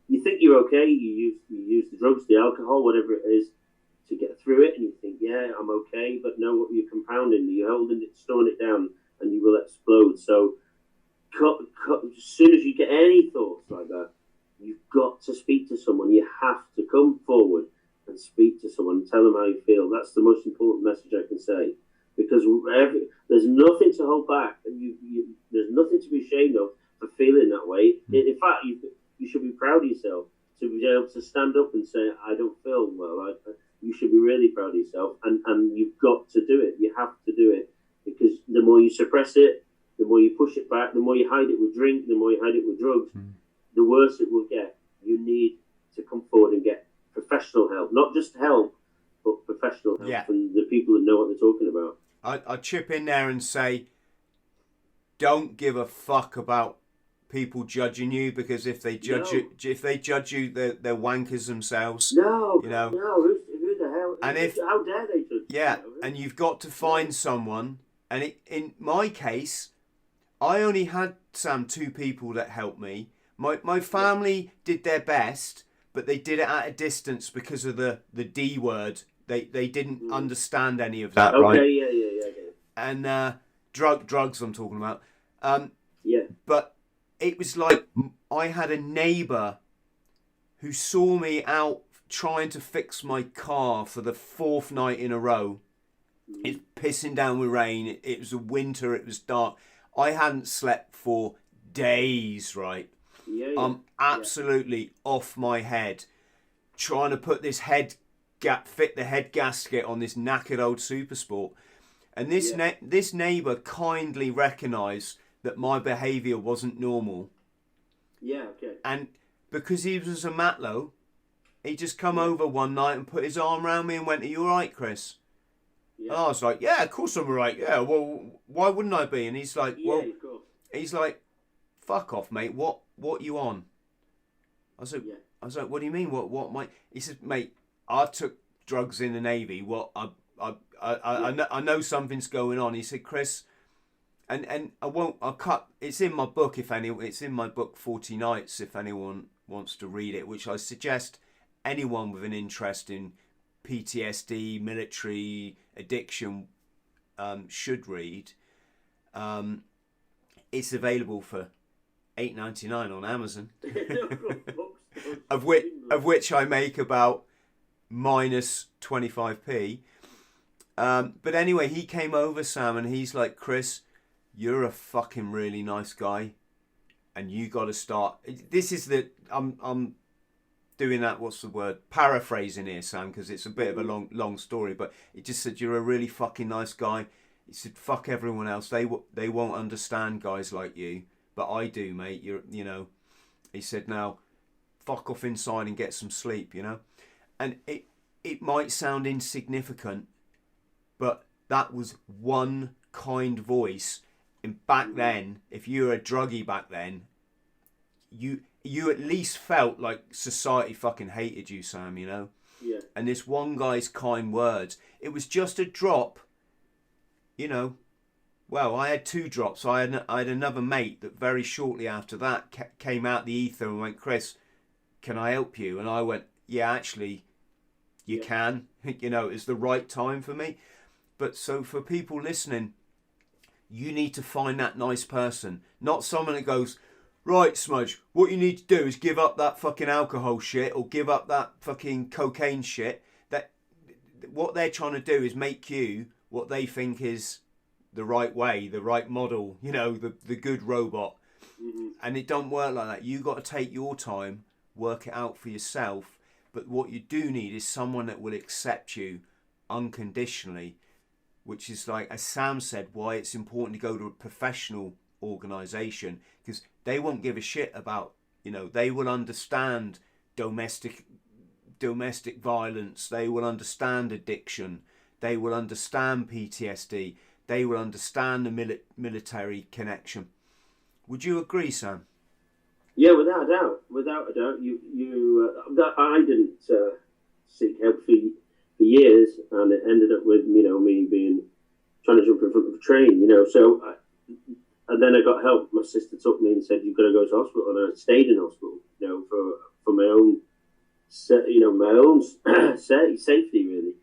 Speaker 3: You think you're okay, you use the drugs, the alcohol, whatever it is, to get through it, and you think, yeah, I'm okay, but no, you're compounding, you're holding it, storing it down, and you will explode. So as soon as you get any thoughts like that, you've got to speak to someone. You have to come forward and speak to someone and tell them how you feel. That's the most important message I can say, because there's nothing to hold back. There's nothing to be ashamed of for feeling that way. In fact, you should be proud of yourself to be able to stand up and say, I don't feel well. You should be really proud of yourself, and you've got to do it. You have to do it, because the more you suppress it, the more you push it back, the more you hide it with drink, the more you hide it with drugs, the worse it will get. You need to come forward and get professional help. Not just help, but professional help from the people that know what they're talking about.
Speaker 2: I chip in there and say, don't give a fuck about people judging you, because if they judge you, they're wankers themselves.
Speaker 3: No,
Speaker 2: you know.
Speaker 3: No, who the hell?
Speaker 2: And
Speaker 3: how dare they judge?
Speaker 2: Yeah,
Speaker 3: you know?
Speaker 2: And you've got to find someone. And in my case, I only had, Sam, 2 people that helped me. My family did their best, but they did it at a distance because of the D word. They didn't understand any of that, right?
Speaker 3: Okay, yeah. Okay.
Speaker 2: And drugs I'm talking about.
Speaker 3: Yeah.
Speaker 2: But it was like I had a neighbour who saw me out trying to fix my car for the 4th night in a row. It's pissing down with rain. It was a winter. It was dark. I hadn't slept for days, right?
Speaker 3: Yeah.
Speaker 2: I'm absolutely off my head, trying to put this fit the head gasket on this knackered old Super Sport. And this neighbour kindly recognised that my behaviour wasn't normal.
Speaker 3: Yeah, okay.
Speaker 2: And because he was a matlow, he just come over one night and put his arm around me and went, "Are you all right, Chris?"
Speaker 3: Yeah.
Speaker 2: And I was like, "Yeah, of course I'm all right. Yeah, well, why wouldn't I be?" And he's like, "Well,"
Speaker 3: of course.
Speaker 2: he's like, "Fuck off, mate. What you on?" I was like, "What do you mean? What my?" He said, "Mate, I took drugs in the Navy. I know something's going on." He said, "Chris," and I'll cut. It's in my book. It's in my book, 40 Nights. If anyone wants to read it, which I suggest anyone with an interest in PTSD, military addiction should read. It's available for $8.99 on Amazon, of which I make about minus 25p. But anyway, he came over, Sam, and he's like, "Chris, you're a fucking really nice guy, and you got to start." This is I'm doing that. What's the word? Paraphrasing here, Sam, because it's a bit of a long story. But he just said, "You're a really fucking nice guy." He said, "Fuck everyone else. They won't understand guys like you, but I do, mate. You know." He said, "Now, fuck off inside and get some sleep." You know, and it might sound insignificant, but that was one kind voice. And back then, if you were a druggie back then, you at least felt like society fucking hated you, Sam, you know?
Speaker 3: Yeah.
Speaker 2: And this one guy's kind words, it was just a drop, you know. Well, I had 2 drops. I had another mate that very shortly after that came out the ether and went, "Chris, can I help you?" And I went, "Yeah, actually, you can." You know, it's the right time for me. But so for people listening, you need to find that nice person, not someone that goes, "Right, Smudge, what you need to do is give up that fucking alcohol shit or give up that fucking cocaine shit." That what they're trying to do is make you what they think is the right way, the right model, you know, the good robot. And it don't work like that. You got to take your time, work it out for yourself. But what you do need is someone that will accept you unconditionally, which is, like, as Sam said, why it's important to go to a professional organisation, because they won't give a shit about, you know, they will understand domestic violence, they will understand addiction, they will understand PTSD, they will understand the military connection. Would you agree, Sam?
Speaker 3: Yeah, without a doubt. Without a doubt. I didn't seek help for years, and it ended up with, you know, me trying to jump in front of a train, you know. So, and then I got help. My sister took me and said, "You've got to go to hospital," and I stayed in hospital, you know, for my own, you know, my own safety, really,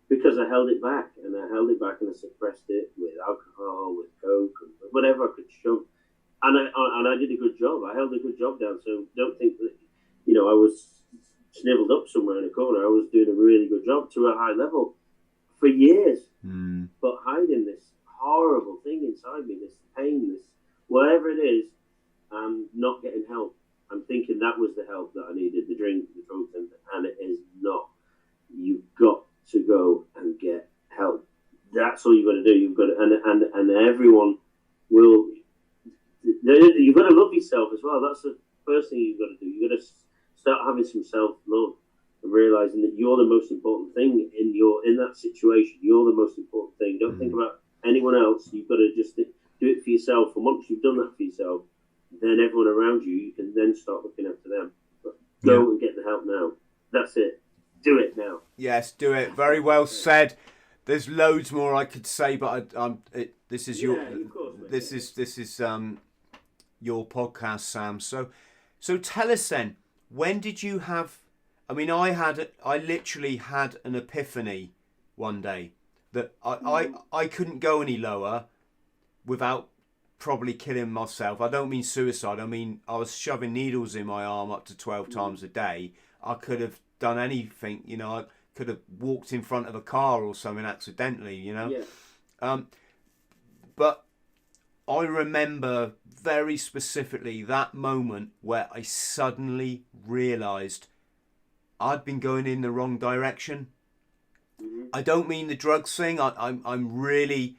Speaker 3: because I held it back and I suppressed it with alcohol, with coke, and whatever I could shove. And I did a good job. I held a good job down. So don't think that, you know, I was sniveled up somewhere in a corner. I was doing a really good job to a high level for years. But hiding this horrible thing inside me, this pain, this whatever it is, and not getting help. I'm thinking that was the help that I needed, the drink, the drugs, and it is not. You've got to go and get help. That's all you've got to do. You've got to, and everyone will. You've got to love yourself as well. That's the first thing you've got to do. You've got to start having some self-love and realising that you're the most important thing in that situation. You're the most important thing. Don't think about anyone else. You've got to just do it for yourself. And once you've done that for yourself, then everyone around you, you can then start looking after them. But go and get the help now. That's it. Do it now.
Speaker 2: Yes, do it. Very well said. There's loads more I could say, but this is your this is your podcast, Sam. So tell us then, when did you have? I mean, I literally had an epiphany one day that I couldn't go any lower without probably killing myself. I don't mean suicide. I mean, I was shoving needles in my arm up to 12 times a day. I could have done anything, you know. I could have walked in front of a car or something accidentally, you know.
Speaker 3: Yeah.
Speaker 2: But I remember very specifically that moment where I suddenly realised I'd been going in the wrong direction. I don't mean the drugs thing. I'm really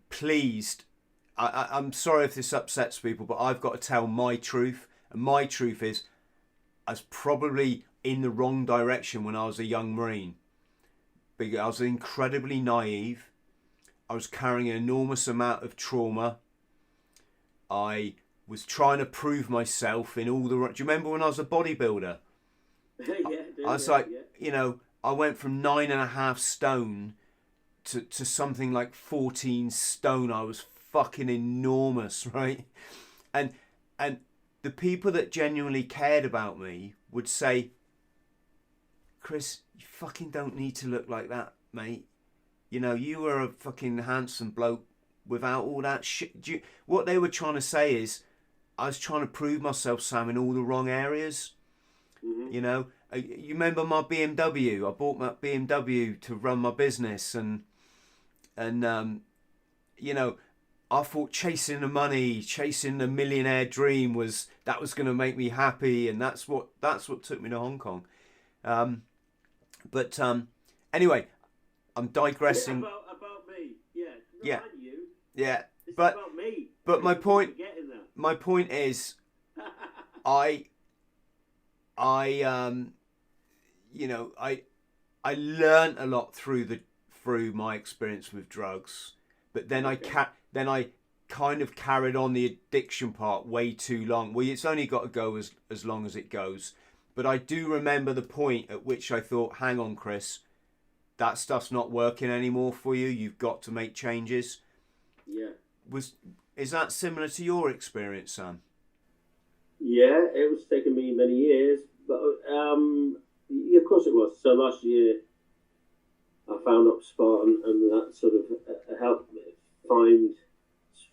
Speaker 2: pleased. I'm sorry if this upsets people, but I've got to tell my truth. And my truth is, I was probably in the wrong direction when I was a young Marine. Because I was incredibly naive. I was carrying an enormous amount of trauma. I was trying to prove myself in all the... Do you remember when I was a bodybuilder? I was like, you know, I went from 9.5 stone to something like 14 stone. I was fucking enormous, right? And the people that genuinely cared about me would say, Chris, you fucking don't need to look like that, mate. You know, you were a fucking handsome bloke without all that shit. What they were trying to say is, I was trying to prove myself, Sam, in all the wrong areas. You know, you remember my BMW? I bought my BMW to run my business, and you know, I thought chasing the money, chasing the millionaire dream was going to make me happy, and that's what took me to Hong Kong. But anyway, I'm digressing.
Speaker 3: Yeah, about me, yeah.
Speaker 2: Yeah.
Speaker 3: You.
Speaker 2: Yeah,
Speaker 3: It's
Speaker 2: but
Speaker 3: about me.
Speaker 2: my point is, you know, I learned a lot through my experience with drugs, but then I kind of carried on the addiction part way too long. Well, it's only got to go as long as it goes. But I do remember the point at which I thought, hang on, Chris, that stuff's not working anymore for you. You've got to make changes.
Speaker 3: Yeah.
Speaker 2: Is that similar to your experience, Sam?
Speaker 3: Yeah, it was taking me many years, but yeah, of course it was. So last year, I found HubSpot, and that sort of helped me find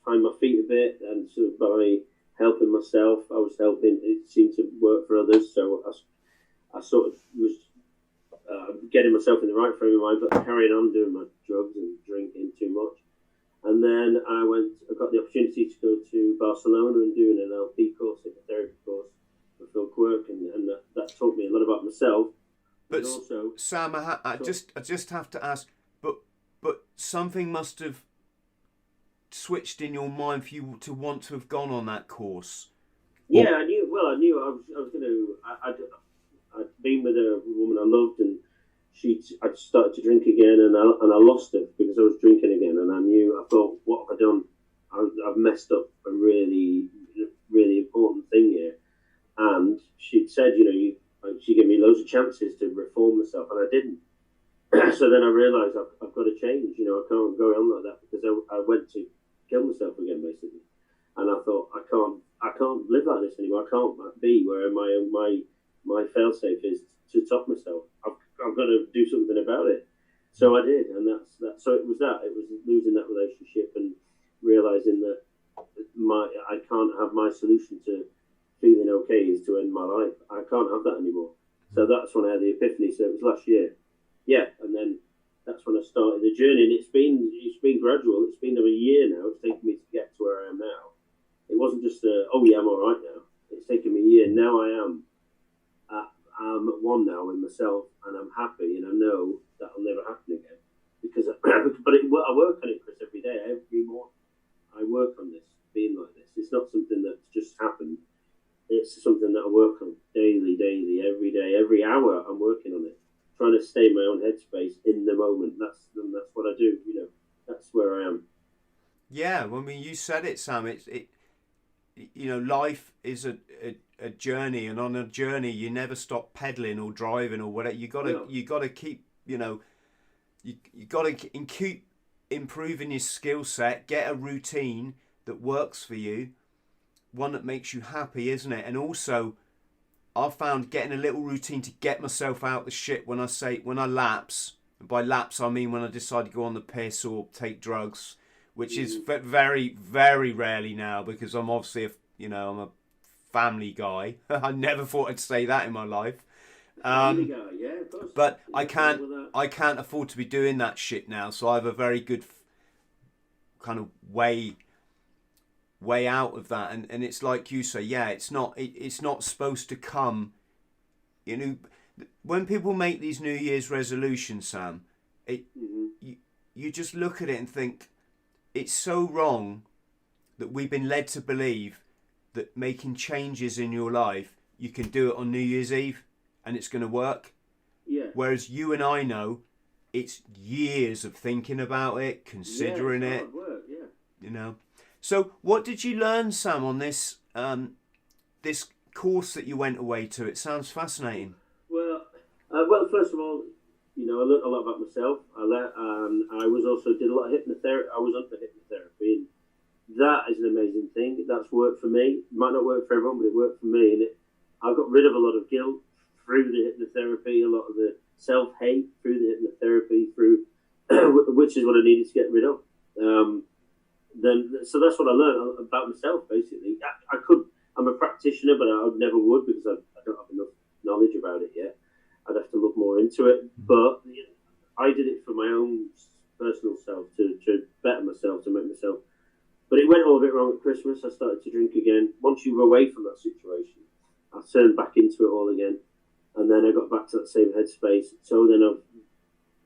Speaker 3: my feet a bit, and sort of by helping myself, I was helping. It seemed to work for others, so I sort of was getting myself in the right frame of mind, but carrying on doing my drugs and drinking too much. And then I got the opportunity to go to Barcelona and do an NLP course, a therapy course for Phil Quirk, and that taught me a lot about myself.
Speaker 2: But
Speaker 3: also,
Speaker 2: Sam, I just have to ask, but something must have switched in your mind for you to want to have gone on that course.
Speaker 3: Yeah, I knew I was going to. I'd been with a woman I loved, and I started to drink again, and I lost her because I was drinking again, and I thought, what have I done? I've messed up a really, really important thing here. And she'd said, she gave me loads of chances to reform myself, and I didn't. So then I realised I've got to change. I can't go on like that, because I went to kill myself again, basically. And I thought, I can't live like this anymore. I can't be where my failsafe is to top myself. I've got to do something about it. So I did, and that's that. So it was losing that relationship and realising that I can't have my solution to feeling okay is to end my life. I can't have that anymore. So that's when I had the epiphany. So it was last year. Yeah, and then that's when I started the journey, and it's been gradual. It's been over a year now. It's taken me to get to where I am now. It wasn't just I'm all right now. It's taken me a year. Now I'm at one now with myself, and I'm happy, and I know that'll never happen again. Because, I work on it, Chris, every day, every morning. I work on this, being like this. It's not something that's just happened. It's something that I work on daily, every day, every hour. I'm working on it, trying to stay in my own headspace in the moment. That's what I do. That's where I am.
Speaker 2: Yeah, well, I mean, you said it, Sam. Life is a journey, and on a journey you never stop pedaling or driving or whatever. You gotta keep you gotta keep improving your skill set. Get a routine that works for you, one that makes you happy, isn't it? And also, I found getting a little routine to get myself out the shit when I lapse. And by lapse I mean when I decide to go on the piss or take drugs, which is very, very rarely now, because I'm obviously I'm a family guy. I never thought I'd say that in my life.
Speaker 3: Family guy, yeah, of course.
Speaker 2: But I can't afford to be doing that shit now. So I have a very good kind of way out of that. And it's like you say, yeah, it's not supposed to come. When people make these New Year's resolutions, Sam, you just look at it and think, it's so wrong that we've been led to believe that making changes in your life, you can do it on New Year's Eve and it's going to work.
Speaker 3: Yeah.
Speaker 2: Whereas you and I know it's years of thinking about it, considering it.
Speaker 3: Hard work, yeah.
Speaker 2: So what did you learn, Sam, on this this course that you went away to? It sounds fascinating.
Speaker 3: Well, first of all, I learned a lot about myself. I was also did a lot of hypnotherapy. I was under hypnotherapy, and that is an amazing thing. That's worked for me. It might not work for everyone, but it worked for me. And I got rid of a lot of guilt through the hypnotherapy, a lot of the self-hate through the hypnotherapy, which is what I needed to get rid of. So that's what I learned about myself, basically. I'm a practitioner, but I never would, because I don't have enough knowledge about it yet. I'd have to look more into it. But I did it for my own personal self, to better myself, to make myself. But it went all a bit wrong at Christmas. I started to drink again. Once you were away from that situation, I turned back into it all again. And then I got back to that same headspace. So then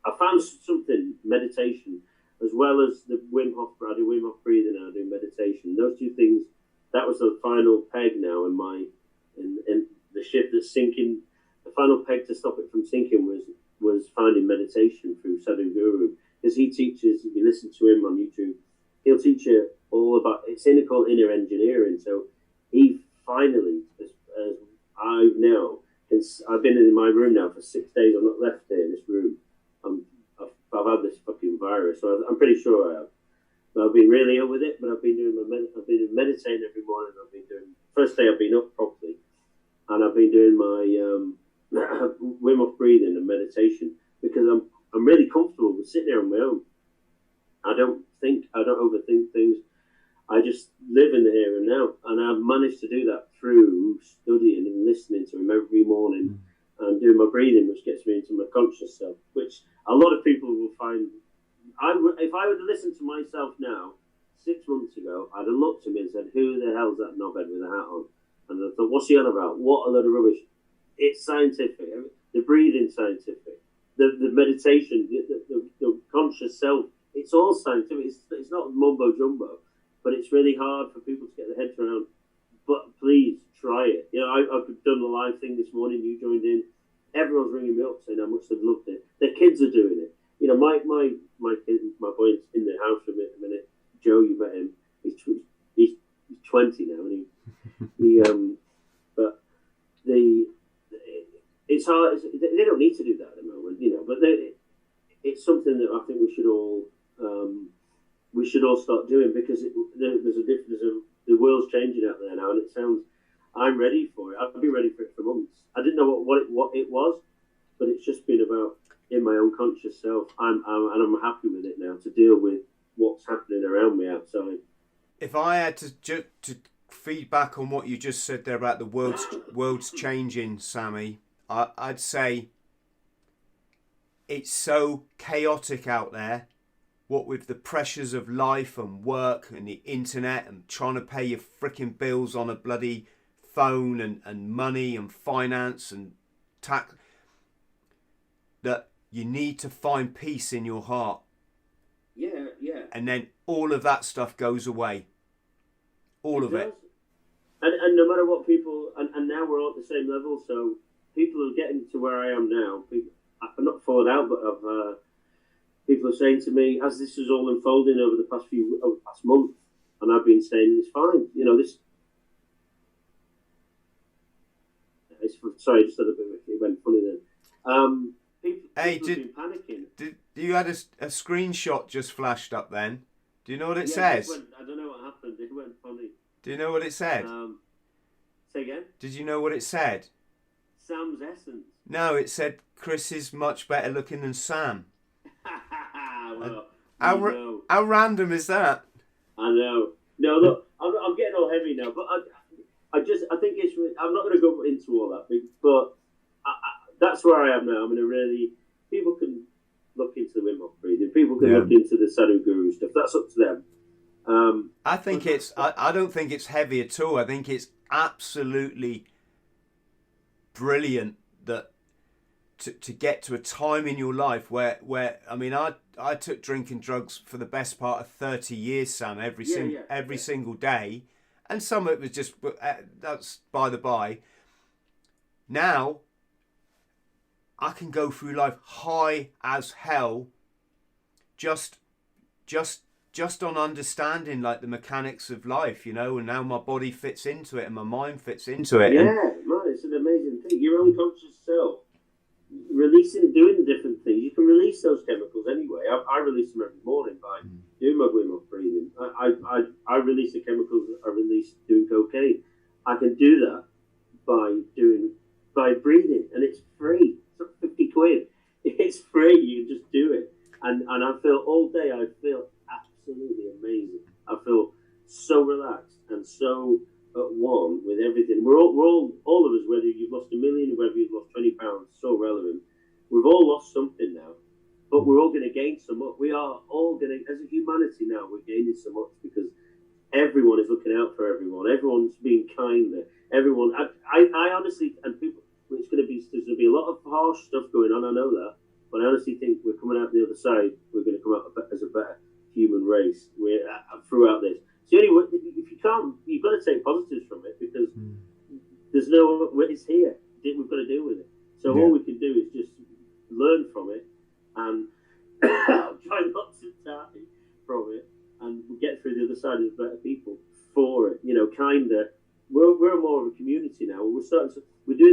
Speaker 3: I found something, meditation, as well as the Wim Hof. I do Wim Hof breathing and I do meditation. Those two things, that was the final peg now in the ship that's sinking. The final peg to stop it from sinking was finding meditation through Sadhguru, because he teaches. If you listen to him on YouTube, he'll teach you all about. It's called inner engineering. So he finally, as I know, I've been in my room now for 6 days. I've not left here in this room. I've had this fucking virus, so I'm pretty sure I have. But I've been really ill with it. But I've been meditating every morning. First day I've been up properly, and I've been doing my Wim Hof breathing and meditation, because I'm really comfortable with sitting there on my own. I don't overthink things. I just live in the here and now, and I've managed to do that through studying and listening to him every morning, and doing my breathing, which gets me into my conscious self, which a lot of people will find. If I would have listened to myself now, 6 months ago, I'd have looked at me and said, "Who the hell's that knobhead with a hat on?" And I thought, "What's he on about? What a load of rubbish!" It's scientific. The breathing scientific. The meditation, the conscious self. It's all scientific. It's not mumbo jumbo, but it's really hard for people to get their heads around. But please try it. You know, I've done the live thing this morning. You joined in. Everyone's ringing me up saying how much they've loved it. Their kids are doing it. You know, my kid, my boy's in the house with me at the minute. Joe, you met him. He's 20 now, and but it's hard. They don't need to do that at the moment, you know. But it's something that I think we should all start doing, because the world's changing out there now, and it sounds. I'm ready for it. I've been ready for it for months. I didn't know what it was, but it's just been about in my own conscious self. I'm happy with it now to deal with what's happening around me outside.
Speaker 2: If I had to feedback on what you just said there about the world's changing, Sammy, I'd say it's so chaotic out there. What with the pressures of life and work and the internet and trying to pay your freaking bills on a bloody phone and money and finance and tax, that you need to find peace in your heart.
Speaker 3: Yeah.
Speaker 2: And then all of that stuff goes away. All of it.
Speaker 3: And no matter what people, and now we're all at the same level, so people are getting to where I am now. I've not fallen out, but people are saying to me, as this is all unfolding over the past month, and I've been saying it's fine. You know, this. Sorry, just a little bit. It went funny then. People have been panicking.
Speaker 2: You had a screenshot just flashed up then. Do you know what it
Speaker 3: Yeah,
Speaker 2: says?
Speaker 3: I don't know what happened. It went funny.
Speaker 2: Do you know what it said?
Speaker 3: Say again?
Speaker 2: Did you know what it said?
Speaker 3: Sam's Essence.
Speaker 2: No, it said Chris is much better looking than Sam.
Speaker 3: Well,
Speaker 2: How random is that?
Speaker 3: I know. No, look, I'm getting all heavy now, but I think it's. I'm not going to go into all that, but that's where I am now. I'm in a really. People can look into the Wim Hof breathing. People can look into the Sadhu Guru stuff. That's up to them.
Speaker 2: I think it's. I don't think it's heavy at all. I think it's absolutely brilliant that to get to a time in your life where I mean I took drinking drugs for the best part of 30 years, Sam, every single day, and some of it was just that's by the by. Now I can go through life high as hell, just on understanding like the mechanics of life, you know, and now my body fits into it and my mind fits into it.
Speaker 3: Yeah, man, it's an amazing thing. Your own conscious self doing the different things. You can release those chemicals anyway. I release them every morning by doing my Wim Hof breathing. I release the chemicals that I release doing cocaine. I can do that by breathing, and it's free. It's not 50 quid. It's free. You just do it, and I feel all day. I feel absolutely amazing. I feel so relaxed and so at one with everything. We're all of us, whether you've lost $1 million, whether you've lost £20, so relevant. We've all lost something now, but we're all going to gain so much. We are all going to, as a humanity now, we're gaining so much because everyone is looking out for everyone. Everyone's being kinder. Everyone, I honestly, and people, there's going to be a lot of harsh stuff going on. I know that, but I honestly think we're coming out the other side. We're going to come out as a better human race. We're throughout this. So anyway, if you can't, you've got to take positives from it because there's no. It's here. We've got to deal with it. So all we can do is just learn from it and try not to die from it, and we get through the other side as better people for it. You know, kinder. We're more of a community now. We're doing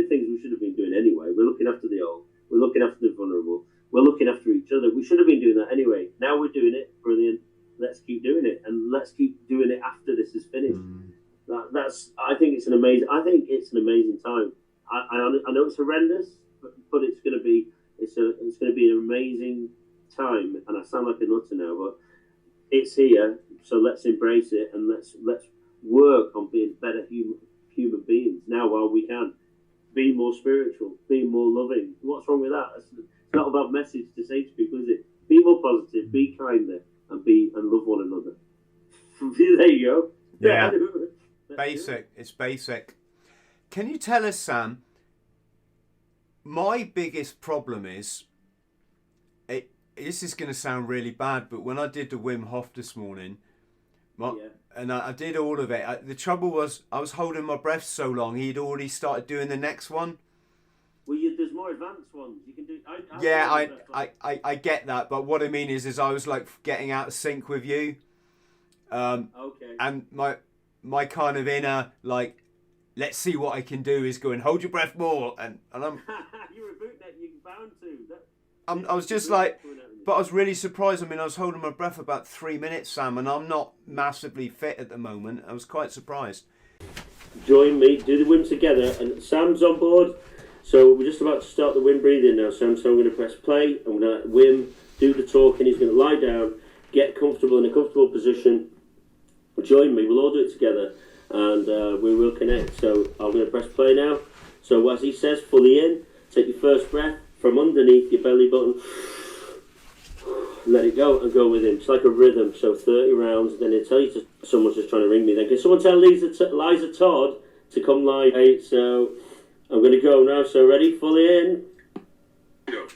Speaker 3: things we should have been doing anyway. We're looking after the old. We're looking after the vulnerable. We're looking after each other. We should have been doing that anyway. Now we're doing it. Brilliant. Let's keep doing it, and let's keep doing it after this is finished. I think it's an amazing time. I know it's horrendous, but it's going to be an amazing time. And I sound like a nutter now, but it's here. So let's embrace it, and let's work on being better human beings now while we can. be more spiritual, be more loving. What's wrong with that? It's not about message to say to people, is it? Be more positive, be kinder, and love one another. There you go.
Speaker 2: Yeah. Basic. It's basic. Can you tell us, Sam? My biggest problem is, this is going to sound really bad, but when I did the Wim Hof this morning, and I did all of it, the trouble was I was holding my breath so long, he'd already started doing the next one.
Speaker 3: Well, there's more advanced ones you can do.
Speaker 2: I get that, but what I mean is I was like getting out of sync with you.
Speaker 3: Okay.
Speaker 2: And my kind of inner, like, let's see what I can do is going, hold your breath more, and I'm
Speaker 3: You're a bootneck, you're bound to.
Speaker 2: I was just like, but I was really surprised. I mean, I was holding my breath about 3 minutes, Sam, and I'm not massively fit at the moment. I was quite surprised.
Speaker 3: Join me, do the Wim together, and Sam's on board. So we're just about to start the Wim breathing now, Sam. So I'm going to press play. I'm going to let Wim do the talking. He's going to lie down, get comfortable in a comfortable position. Join me. We'll all do it together, and we will connect. So I'm going to press play now. So as he says, fully in. Take your first breath from underneath your belly button. Let it go and go with him. It's like a rhythm. So 30 rounds. Then he'll tell you someone's just trying to ring me. Then can someone tell Liza Todd to come live? Hey, so I'm going to go now. So ready? Fully in.
Speaker 4: Go.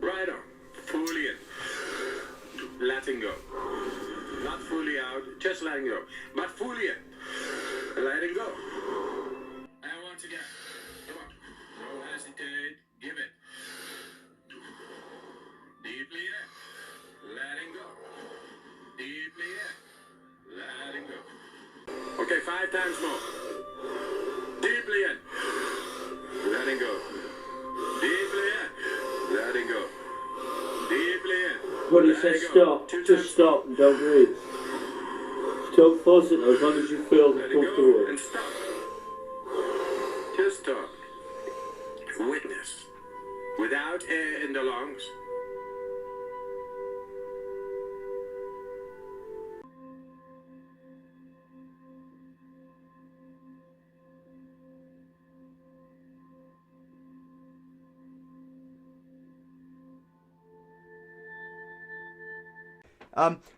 Speaker 4: Right on. Fully in. Letting go. Not fully out. Just letting go. But fully in. Letting go. And once again. Come on. Don't hesitate. Give it. Deeply in. Letting go. Deeply in. Letting go. Okay, 5 times more. Deeply in. Letting go. Deeply in. Letting go. Deeply in.
Speaker 3: When he says stop, just stop and don't breathe. Don't force it though, as long as you feel comfortable.
Speaker 4: And stop. Just stop. Witness. Without air in the lungs.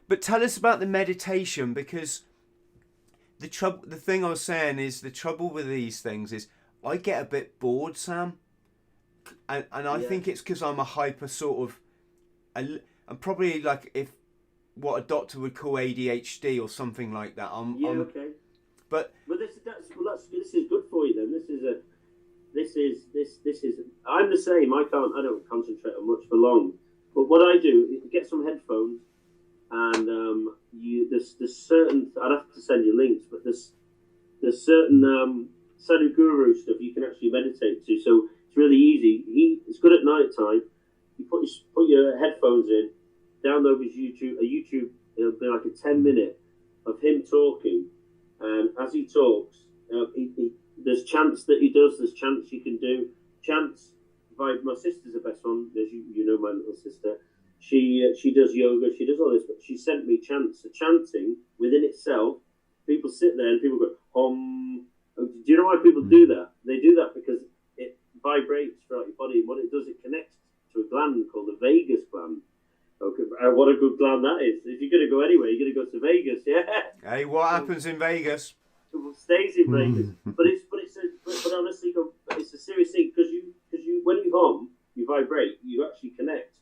Speaker 2: But tell us about the meditation, because the thing I was saying is the trouble with these things is I get a bit bored, Sam, and I think it's because I'm a hyper sort of, I'm probably like what a doctor would call ADHD or something like that.
Speaker 3: Okay.
Speaker 2: But
Speaker 3: this is good for you then. This is. I'm the same. I don't concentrate on much for long. But what I do is get some headphones. And there's certain, I'd have to send you links, but there's certain Sadhguru stuff you can actually meditate to. So it's really easy. It's good at night time. You put your headphones in, download his YouTube. It'll be like a 10-minute of him talking, and as he talks, there's chants that he does. There's chants you can do. Chants. My sister's the best one. As you know, my little sister. She does yoga, she does all this, but she sent me chants. So chanting within itself, people sit there and people go, Do you know why people do that? They do that because it vibrates throughout your body, and what it does, it connects to a gland called the vagus gland. Okay, what a good gland that is. If you're going to go anywhere, you're going to go to Vegas, yeah?
Speaker 2: Hey, what happens in Vegas?
Speaker 3: It stays in Vegas. but honestly, it's a serious thing, because you when you hum, you vibrate, you actually connect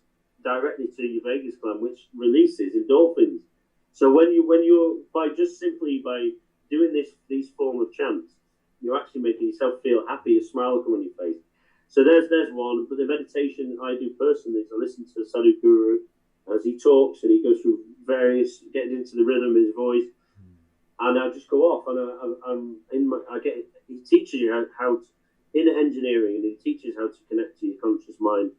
Speaker 3: directly to your vagus gland, which releases endorphins. So when you're by doing these form of chants, you're actually making yourself feel happy. A smile will come on your face. So there's one. But the meditation I do personally is I listen to Sadhguru as he talks, and he goes through various, getting into the rhythm of his voice, and I just go off, and he teaches you how to, in engineering, and he teaches how to connect to your conscious mind.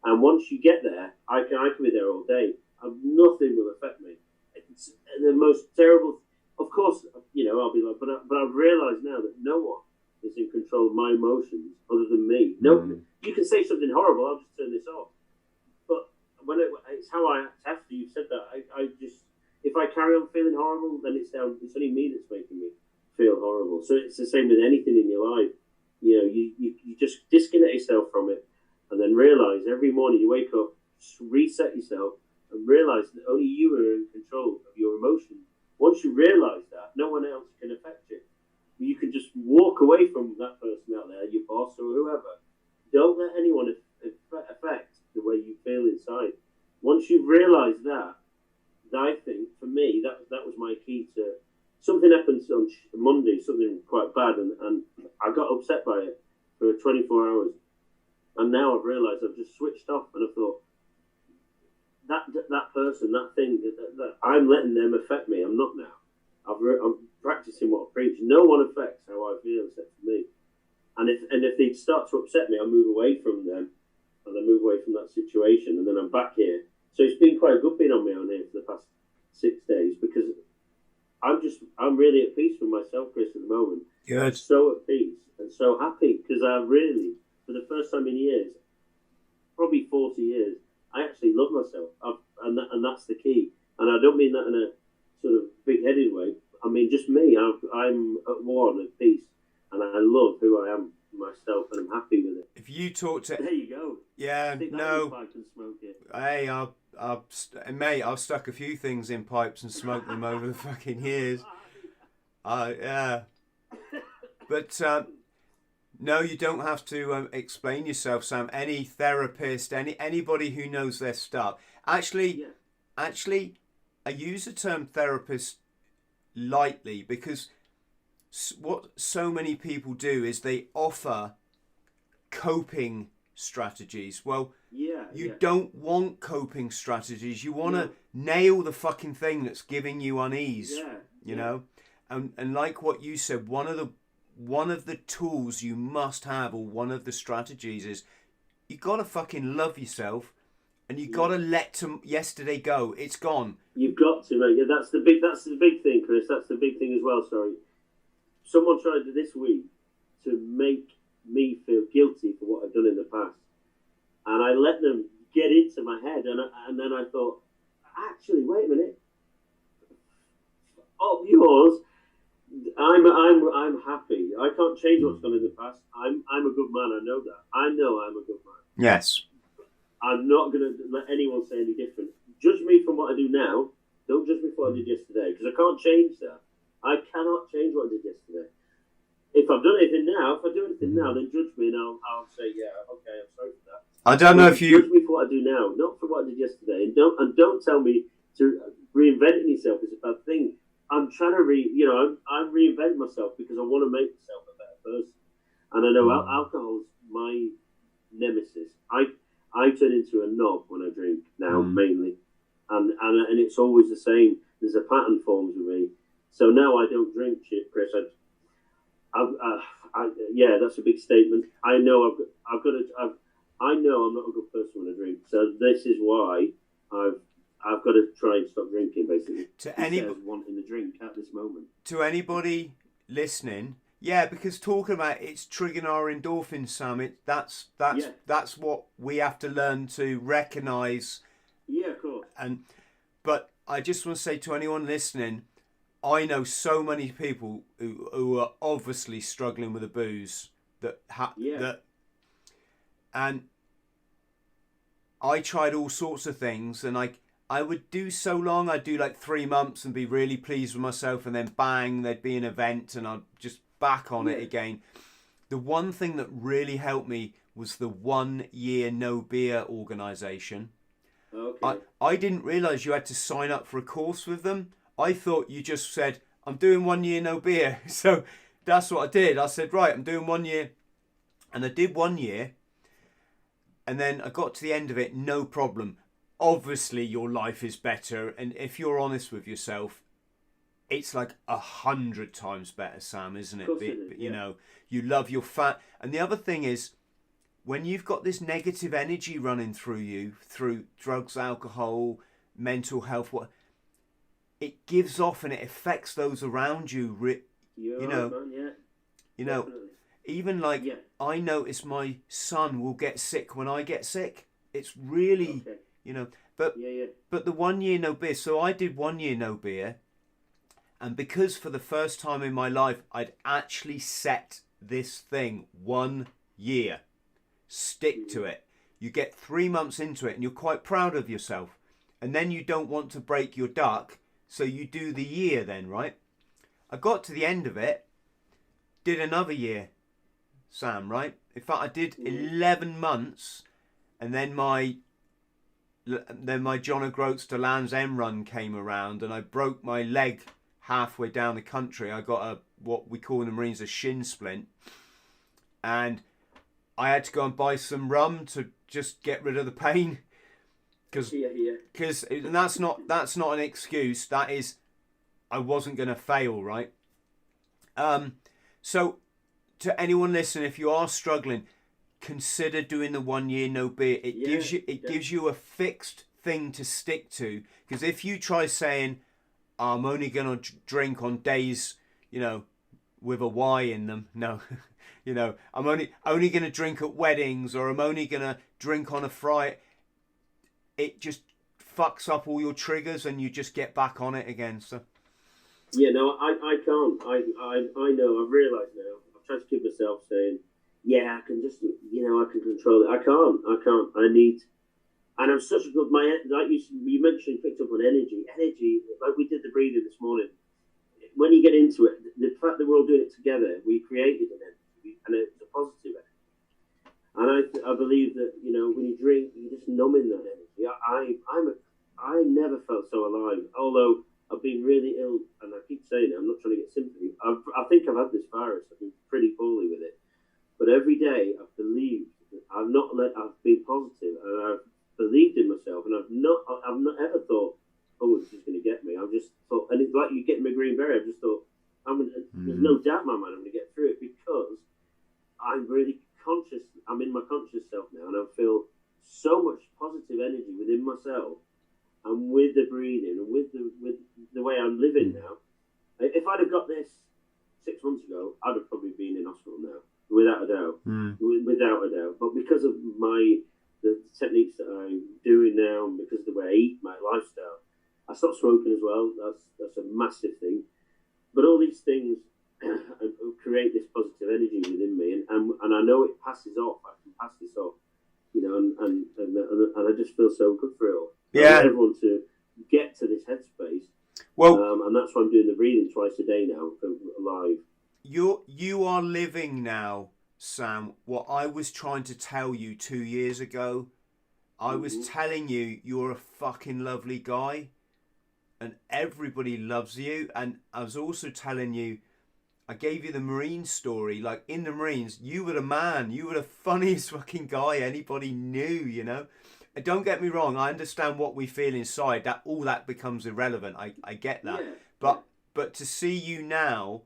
Speaker 3: And once you get there, I can be there all day. Nothing will affect me. It's the most terrible. Of course, I'll be like, but I've realised now that no one is in control of my emotions other than me. No, you can say something horrible. I'll just turn this off. But it's how I act after you've said that. I just, if I carry on feeling horrible, then it's only me that's making me feel horrible. So it's the same with anything in your life. you just disconnect yourself from it, and then realize every morning you wake up, reset yourself, and realize that only you are in control of your emotions. Once you realize that, no one else can affect you. You can just walk away from that person out there, your boss or whoever. Don't let anyone affect the way you feel inside. Once you've realised that, I think for me that was my key to. Something happened on Monday, something quite bad, and I got upset by it for 24 hours. And now I've realised I've just switched off, and I thought that person, that thing, that I'm letting them affect me. I'm not now. I'm practicing what I preach. No one affects how I feel except for me. And if they start to upset me, I move away from them, and I move away from that situation, and then I'm back here. So it's been quite good being on my own here for the past 6 days, because I'm really at peace with myself, Chris, at the moment.
Speaker 2: Good.
Speaker 3: I'm so at peace and so happy, because I really, for the first time in years, probably 40 years, I actually love myself, and that's the key. And I don't mean that in a sort of big-headed way. I mean just me. I'm at one, at peace, and I love who I am, myself, and I'm happy with it.
Speaker 2: If you talk to...
Speaker 3: There you go.
Speaker 2: Yeah,
Speaker 3: Stick that
Speaker 2: no.
Speaker 3: in the pipe and smoke it.
Speaker 2: Hey, mate, I've stuck a few things in pipes and smoked them over the fucking years. Yeah. But no, you don't have to explain yourself, Sam. Any therapist, anybody who knows their stuff. Actually, I use the term therapist lightly, because what so many people do is they offer coping strategies. Well, you don't want coping strategies. You want to nail the fucking thing that's giving you unease. You know, and like what you said, one of the tools you must have, or one of the strategies, is you gotta fucking love yourself, and you gotta let yesterday go. It's gone.
Speaker 3: You've got to, mate. That's the big thing, Chris. That's the big thing as well. Sorry, someone tried this week to make me feel guilty for what I've done in the past, and I let them get into my head, and then I thought, actually, wait a minute. Of yours, I'm happy. I can't change what's gone in the past. I'm a good man. I know that. I know I'm a good man.
Speaker 2: Yes.
Speaker 3: I'm not going to let anyone say any different. Judge me from what I do now. Don't judge me for what I did yesterday, because I can't change that. I cannot change what I did yesterday. If I've done anything now, then judge me, and I'll say, yeah, okay, I'm sorry for that.
Speaker 2: I don't know if you
Speaker 3: judge me for what I do now, not for what I did yesterday, and don't tell me to reinventing yourself is a bad thing. I'm trying to I'm reinventing myself because I want to make myself a better person, and I know alcohol's my nemesis. I turn into a knob when I drink now, mainly, and it's always the same. There's a pattern forms with me, so now I don't drink shit, Chris. Yeah, that's a big statement. I know I know I'm not a good person when I drink, so this is why I've got to try and stop drinking, basically.
Speaker 2: To anybody
Speaker 3: wanting the drink at this moment.
Speaker 2: To anybody listening, yeah, because talking about it's triggering our endorphins, Sam. That's what we have to learn to recognise.
Speaker 3: Yeah, of course.
Speaker 2: But I just want to say to anyone listening, I know so many people who are obviously struggling with the booze and I tried all sorts of things, and I would do so long. I'd do like 3 months and be really pleased with myself, and then bang, there'd be an event and I'd just back on it again. The one thing that really helped me was the 1 year no beer organisation.
Speaker 3: Okay.
Speaker 2: I didn't realise you had to sign up for a course with them. I thought you just said, I'm doing 1 year no beer. So that's what I did. I said, right, I'm doing 1 year. And I did 1 year. And then I got to the end of it, no problem. Obviously, your life is better. And if you're honest with yourself, it's like 100 times better, Sam, isn't it? You know, you love your fat. And the other thing is, when you've got this negative energy running through you, through drugs, alcohol, mental health, it gives off and it affects those around you. Even like I notice my son will get sick when I get sick. It's really, but the 1 year no beer. So I did 1 year no beer, and because for the first time in my life I'd actually set this thing 1 year. Stick to it. You get 3 months into it and you're quite proud of yourself. And then you don't want to break your duck, so you do the year then, right? I got to the end of it, did another year, Sam, right? In fact, I did 11 months, and then my John O'Groats to Land's End run came around, and I broke my leg halfway down the country. I got what we call in the Marines a shin splint, and I had to go and buy some rum to just get rid of the pain. Because and that's not an excuse. That is, I wasn't going to fail, right? So to anyone listening, if you are struggling, consider doing the 1 year no beer. It gives you a fixed thing to stick to. Because if you try saying, I'm only going to drink on days, with a Y in them. No, I'm only going to drink at weddings, or I'm only going to drink on a Friday. It just fucks up all your triggers, and you just get back on it again. So.
Speaker 3: Yeah, no, I can't. I know. I've realised now. I've tried to keep myself saying, yeah, I can just, I can control it. I can't. I need, and I'm such a good. Like you mentioned, picked up on energy. Energy, like we did the breathing this morning. When you get into it, the fact that we're all doing it together, we created an energy, and it's a positive energy. And I believe that when you drink, you're just numbing that energy. I never felt so alive. Although I've been really ill, and I keep saying it, I'm not trying to get sympathy. I think I've had this virus. I've been pretty poorly with it, but every day I've believed. I've been positive, and I've believed in myself, and I've not ever thought, oh, this is going to get me. I've just thought, and it's like you getting a green berry. I've just thought, there's no doubt in my mind I'm going to get through it, because I'm really conscious. I'm in my conscious self now, and I feel so much positive energy within myself, and with the breathing, and with the way I'm living now. If I'd have got this 6 months ago, I'd have probably been in hospital now, without a doubt. Without a doubt. But because of the techniques that I'm doing now, and because of the way I eat, my lifestyle, I stopped smoking as well. That's a massive thing. But all these things create this positive energy within me, and I know it passes off. I can pass this off, and I just feel so good for it all.
Speaker 2: Yeah.
Speaker 3: I want everyone to get to this headspace.
Speaker 2: Well,
Speaker 3: and that's why I'm doing the breathing twice a day now, live.
Speaker 2: You are living now, Sam, what I was trying to tell you 2 years ago. I was telling you you're a fucking lovely guy, and everybody loves you. And I was also telling you, I gave you the Marine story. Like, in the Marines, you were the man. You were the funniest fucking guy anybody knew, And don't get me wrong, I understand what we feel inside. That all that becomes irrelevant. I get that.
Speaker 3: Yeah.
Speaker 2: But to see you now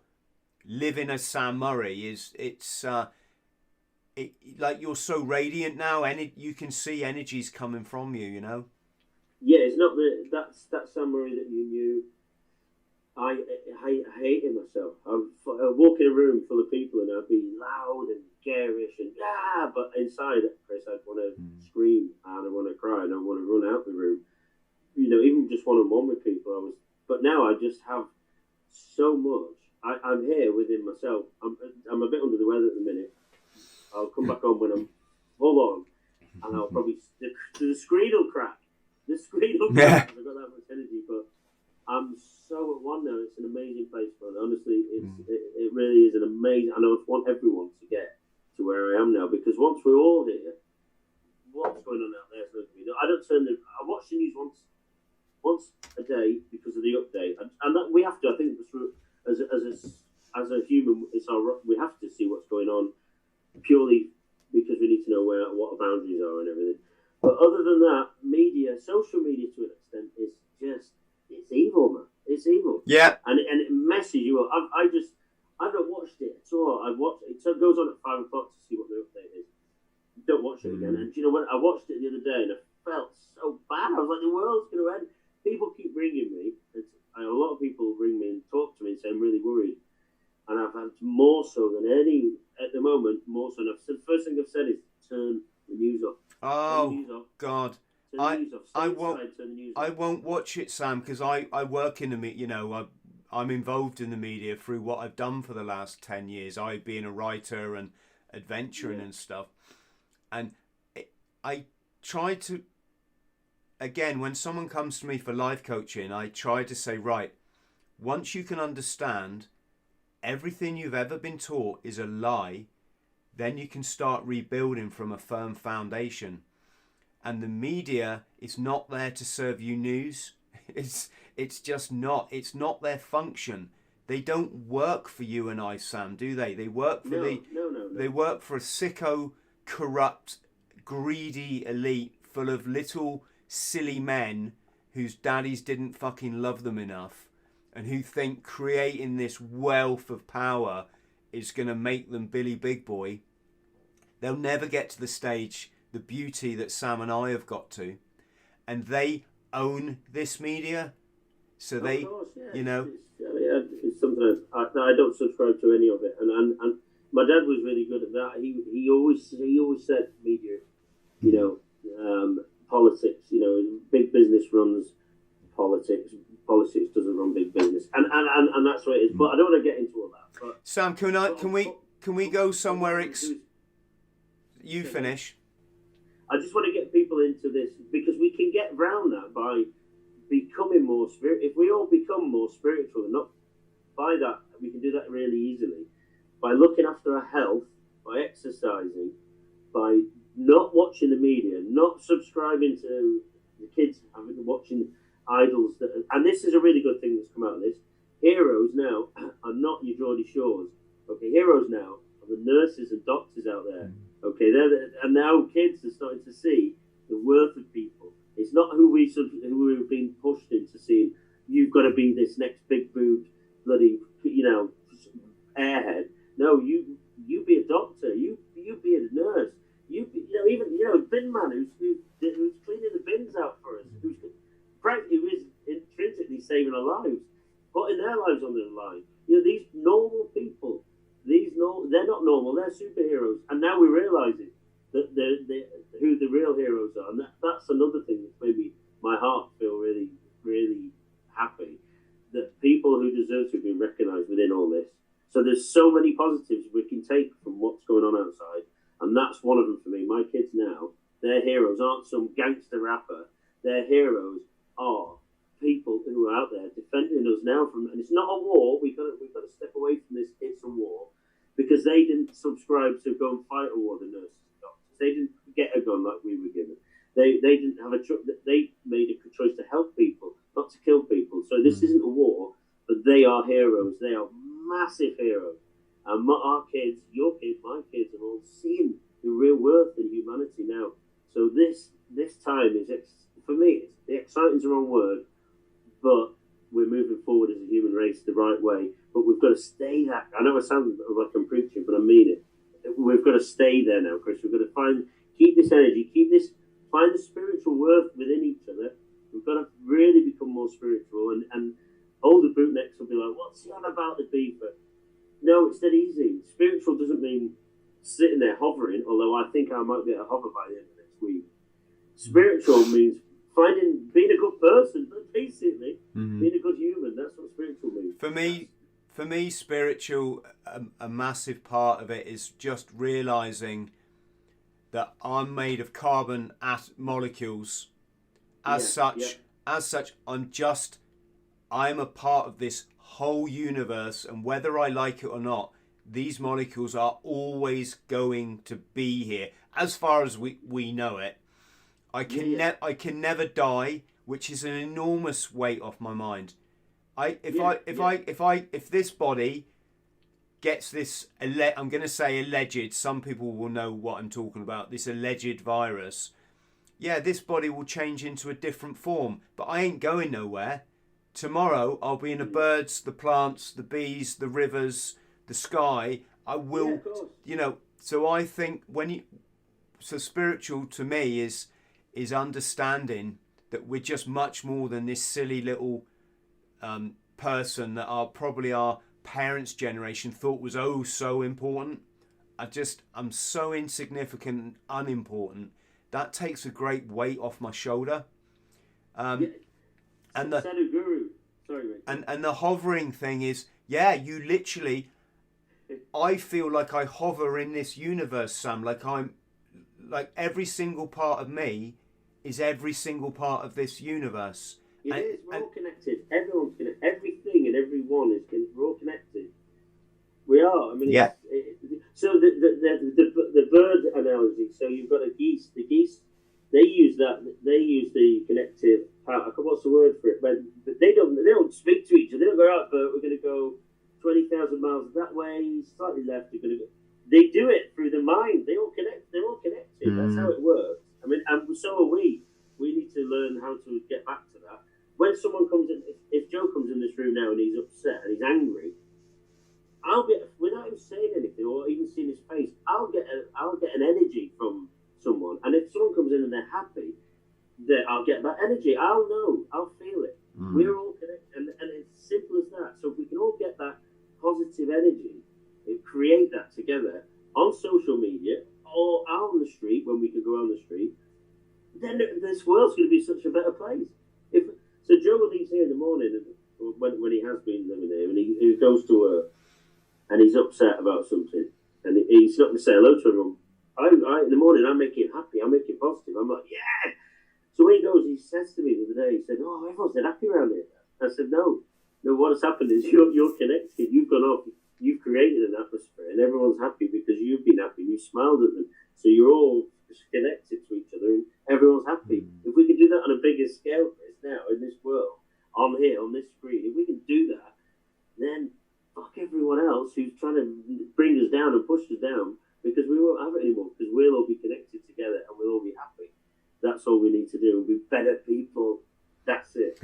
Speaker 2: living as Sam Murray it's like you're so radiant now, and you can see energies coming from you,
Speaker 3: Yeah, it's not that Sam Murray that you knew. I hated myself. I'd walk in a room full of people and I'd be loud and garish and but inside, Chris, I'd want to scream and I want to cry and I want to run out the room. Even just one-on-one with people. But now I just have so much. I'm here within myself. I'm a bit under the weather at the minute. I'll come back on when I'm full on, and I'll probably the screen will crack. The screen will crack. I've got that much energy, but I'm so at one now. It's an amazing place, man. Honestly, it really is an amazing. And I just want everyone to get to where I am now, because once we're all here, what's going on out there? I don't I watch the news once a day because of the update, and that we have to. I think as a human, we have to see what's going on purely because we need to know what our boundaries are and everything. But other than that, social media to an extent is just. It's evil, man. It's evil.
Speaker 2: Yeah.
Speaker 3: And it messes you up. I've not watched it at all. I've watched it. So it goes on at 5 o'clock to see what the update is. Don't watch it again. And when I watched it the other day, and I felt so bad. I was like, the world's going to end. People keep ringing me. A lot of people ring me and talk to me and say I'm really worried. And I've had more so than any at the moment. More so. And the first thing I've said is turn the news off.
Speaker 2: Oh,
Speaker 3: turn the news off.
Speaker 2: God. I won't watch it, Sam, because I work in the I'm involved in the media through what I've done for the last 10 years. I being a writer and adventuring and stuff. And I try to, again, when someone comes to me for life coaching, I try to say, right, once you can understand everything you've ever been taught is a lie, then you can start rebuilding from a firm foundation. And the media is not there to serve you news. It's just not. It's not their function. They don't work for you and I, Sam, do they? They work for
Speaker 3: No.
Speaker 2: They work for a sicko, corrupt, greedy elite full of little silly men whose daddies didn't fucking love them enough, and who think creating this wealth of power is going to make them Billy Big Boy. They'll never get to the stage, the beauty that Sam and I have got to. And they own this media. So they,
Speaker 3: Of course, yeah.
Speaker 2: you know...
Speaker 3: It's something I don't subscribe to any of it. And my dad was really good at that. He always said media, you know, politics, you know, big business runs politics. Politics doesn't run big business. And that's what it is. But I don't want to get into all that. But,
Speaker 2: Sam, can we go somewhere... You finish.
Speaker 3: I just want to get people into this because we can get around that by becoming more spiritual. If we all become more spiritual, and not by that, we can do that really easily by looking after our health, by exercising, by not watching the media, not subscribing to the kids watching idols. And this is a really good thing that's come out of this. Heroes now are not your Geordie Shores. Okay, heroes now are the nurses and doctors out there. Okay, and now kids are starting to see the worth of people. It's not who we've been pushed into seeing. You've got to be this next big boobed bloody, you know, airhead. No, you be a doctor. You be a nurse. You know, bin man who's cleaning the bins out for us. Who is intrinsically saving our lives, putting their lives on the line. You know, these normal people. They're not normal. They're superheroes, and now we're realizing that who the real heroes are, and that's another thing that's made my heart feel really, really happy. That people who deserve to be recognised within all this. So there's so many positives we can take from what's going on outside, and that's one of them for me. My kids now, their heroes aren't some gangster rapper. Their heroes are people who are out there defending us now from, and it's not a war. We've got to step away from this. It's a war. Because they didn't subscribe to go and fight a war, the nurses and doctors. They didn't get a gun like we were given. They didn't have they made a choice to help people, not to kill people. So this isn't a war, but they are heroes. They are massive heroes. And our kids, your kids, my kids are all seeing the real worth in humanity now. So this time is, for me, the exciting's the wrong word, but we're moving forward as a human race the right way. But we've got to stay that. I know I sound like I'm preaching, but I mean it. We've got to stay there now, Chris. We've got to keep this energy, find the spiritual worth within each other. We've got to really become more spiritual. And older bootnecks will be like, what's he on about the beef? No, it's that easy. Spiritual doesn't mean sitting there hovering, although I think I might be able to hover by the end of next week. Spiritual means being a good person, basically. Being a good human. That's what spiritual means.
Speaker 2: For me, spiritual, a massive part of it is just realising that I'm made of carbon molecules. As such, I'm a part of this whole universe, and whether I like it or not, these molecules are always going to be here, as far as we know it. I can never die, which is an enormous weight off my mind. If this body gets this, I'm going to say alleged, some people will know what I'm talking about, this alleged virus, yeah, this body will change into a different form, but I ain't going nowhere. Tomorrow I'll be in the birds, the plants, the bees, the rivers, the sky. I will, so I think so spiritual to me is understanding that we're just much more than this silly little person that probably our parents' generation thought was so important. I'm so insignificant and unimportant. That takes a great weight off my shoulder. And
Speaker 3: Sadhguru Sorry, mate.
Speaker 2: And the hovering thing is, yeah, you literally, I feel like I hover in this universe, Sam. Like every single part of me is every single part of this universe.
Speaker 3: It is. We're all connected. Everyone's connected. Everything and everyone is connected. We're all connected. We are. I mean,
Speaker 2: Yeah.
Speaker 3: So the bird analogy. So you've got a geese. The geese, they use that. They use the connective power. What's the word for it? But they don't speak to each other. They don't go out. But we're going to go 20,000 miles that way. Slightly left. You're going to go. They do it through the mind. They all connect. They're all connected. That's how it works. I mean, and so are we. We need to learn how to get back to that. When someone comes in, if Joe comes in this room now and he's upset and he's angry, I'll get, without him saying anything or even seeing his face, I'll get an energy from someone. And if someone comes in and they're happy, I'll get that energy. I'll know. I'll feel it. We're all connected, and it's simple as that. So if we can all get that positive energy and create that together on social media or out on the street when we can go on the street, then this world's going to be such a better place. So Joe leaves here in the morning, when he has been living here, and he goes to work, and he's upset about something, and he's not going to say hello to everyone. In the morning, I make him happy, I make him positive. I'm like, yeah. So when he goes, he says to me the other day, he said, "Oh, everyone's dead happy around here." I said, "No. What has happened is you're connected. You've gone off. You've created an atmosphere, and everyone's happy because you've been happy. You smiled at them, so you're all connected to each other, and everyone's happy. If we can do that on a bigger scale, Chris, now in this world, on here, on this screen, if we can do that, then fuck everyone else who's trying to bring us down and push us down, because we won't have it anymore, because we'll all be connected together and we'll all be happy. That's all we need to do. We'll be better people. That's it.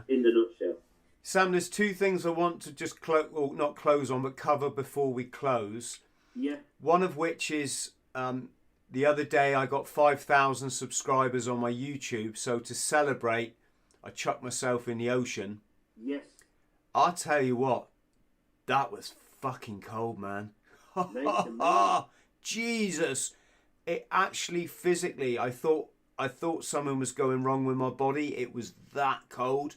Speaker 3: In the nutshell.
Speaker 2: Sam, there's two things I want to just not close on, but cover before we close.
Speaker 3: Yeah.
Speaker 2: One of which is the other day I got 5,000 subscribers on my YouTube. So to celebrate, I chucked myself in the ocean.
Speaker 3: Yes.
Speaker 2: I'll tell you what, that was fucking cold, man. Jesus. It actually physically, I thought something was going wrong with my body. It was that cold.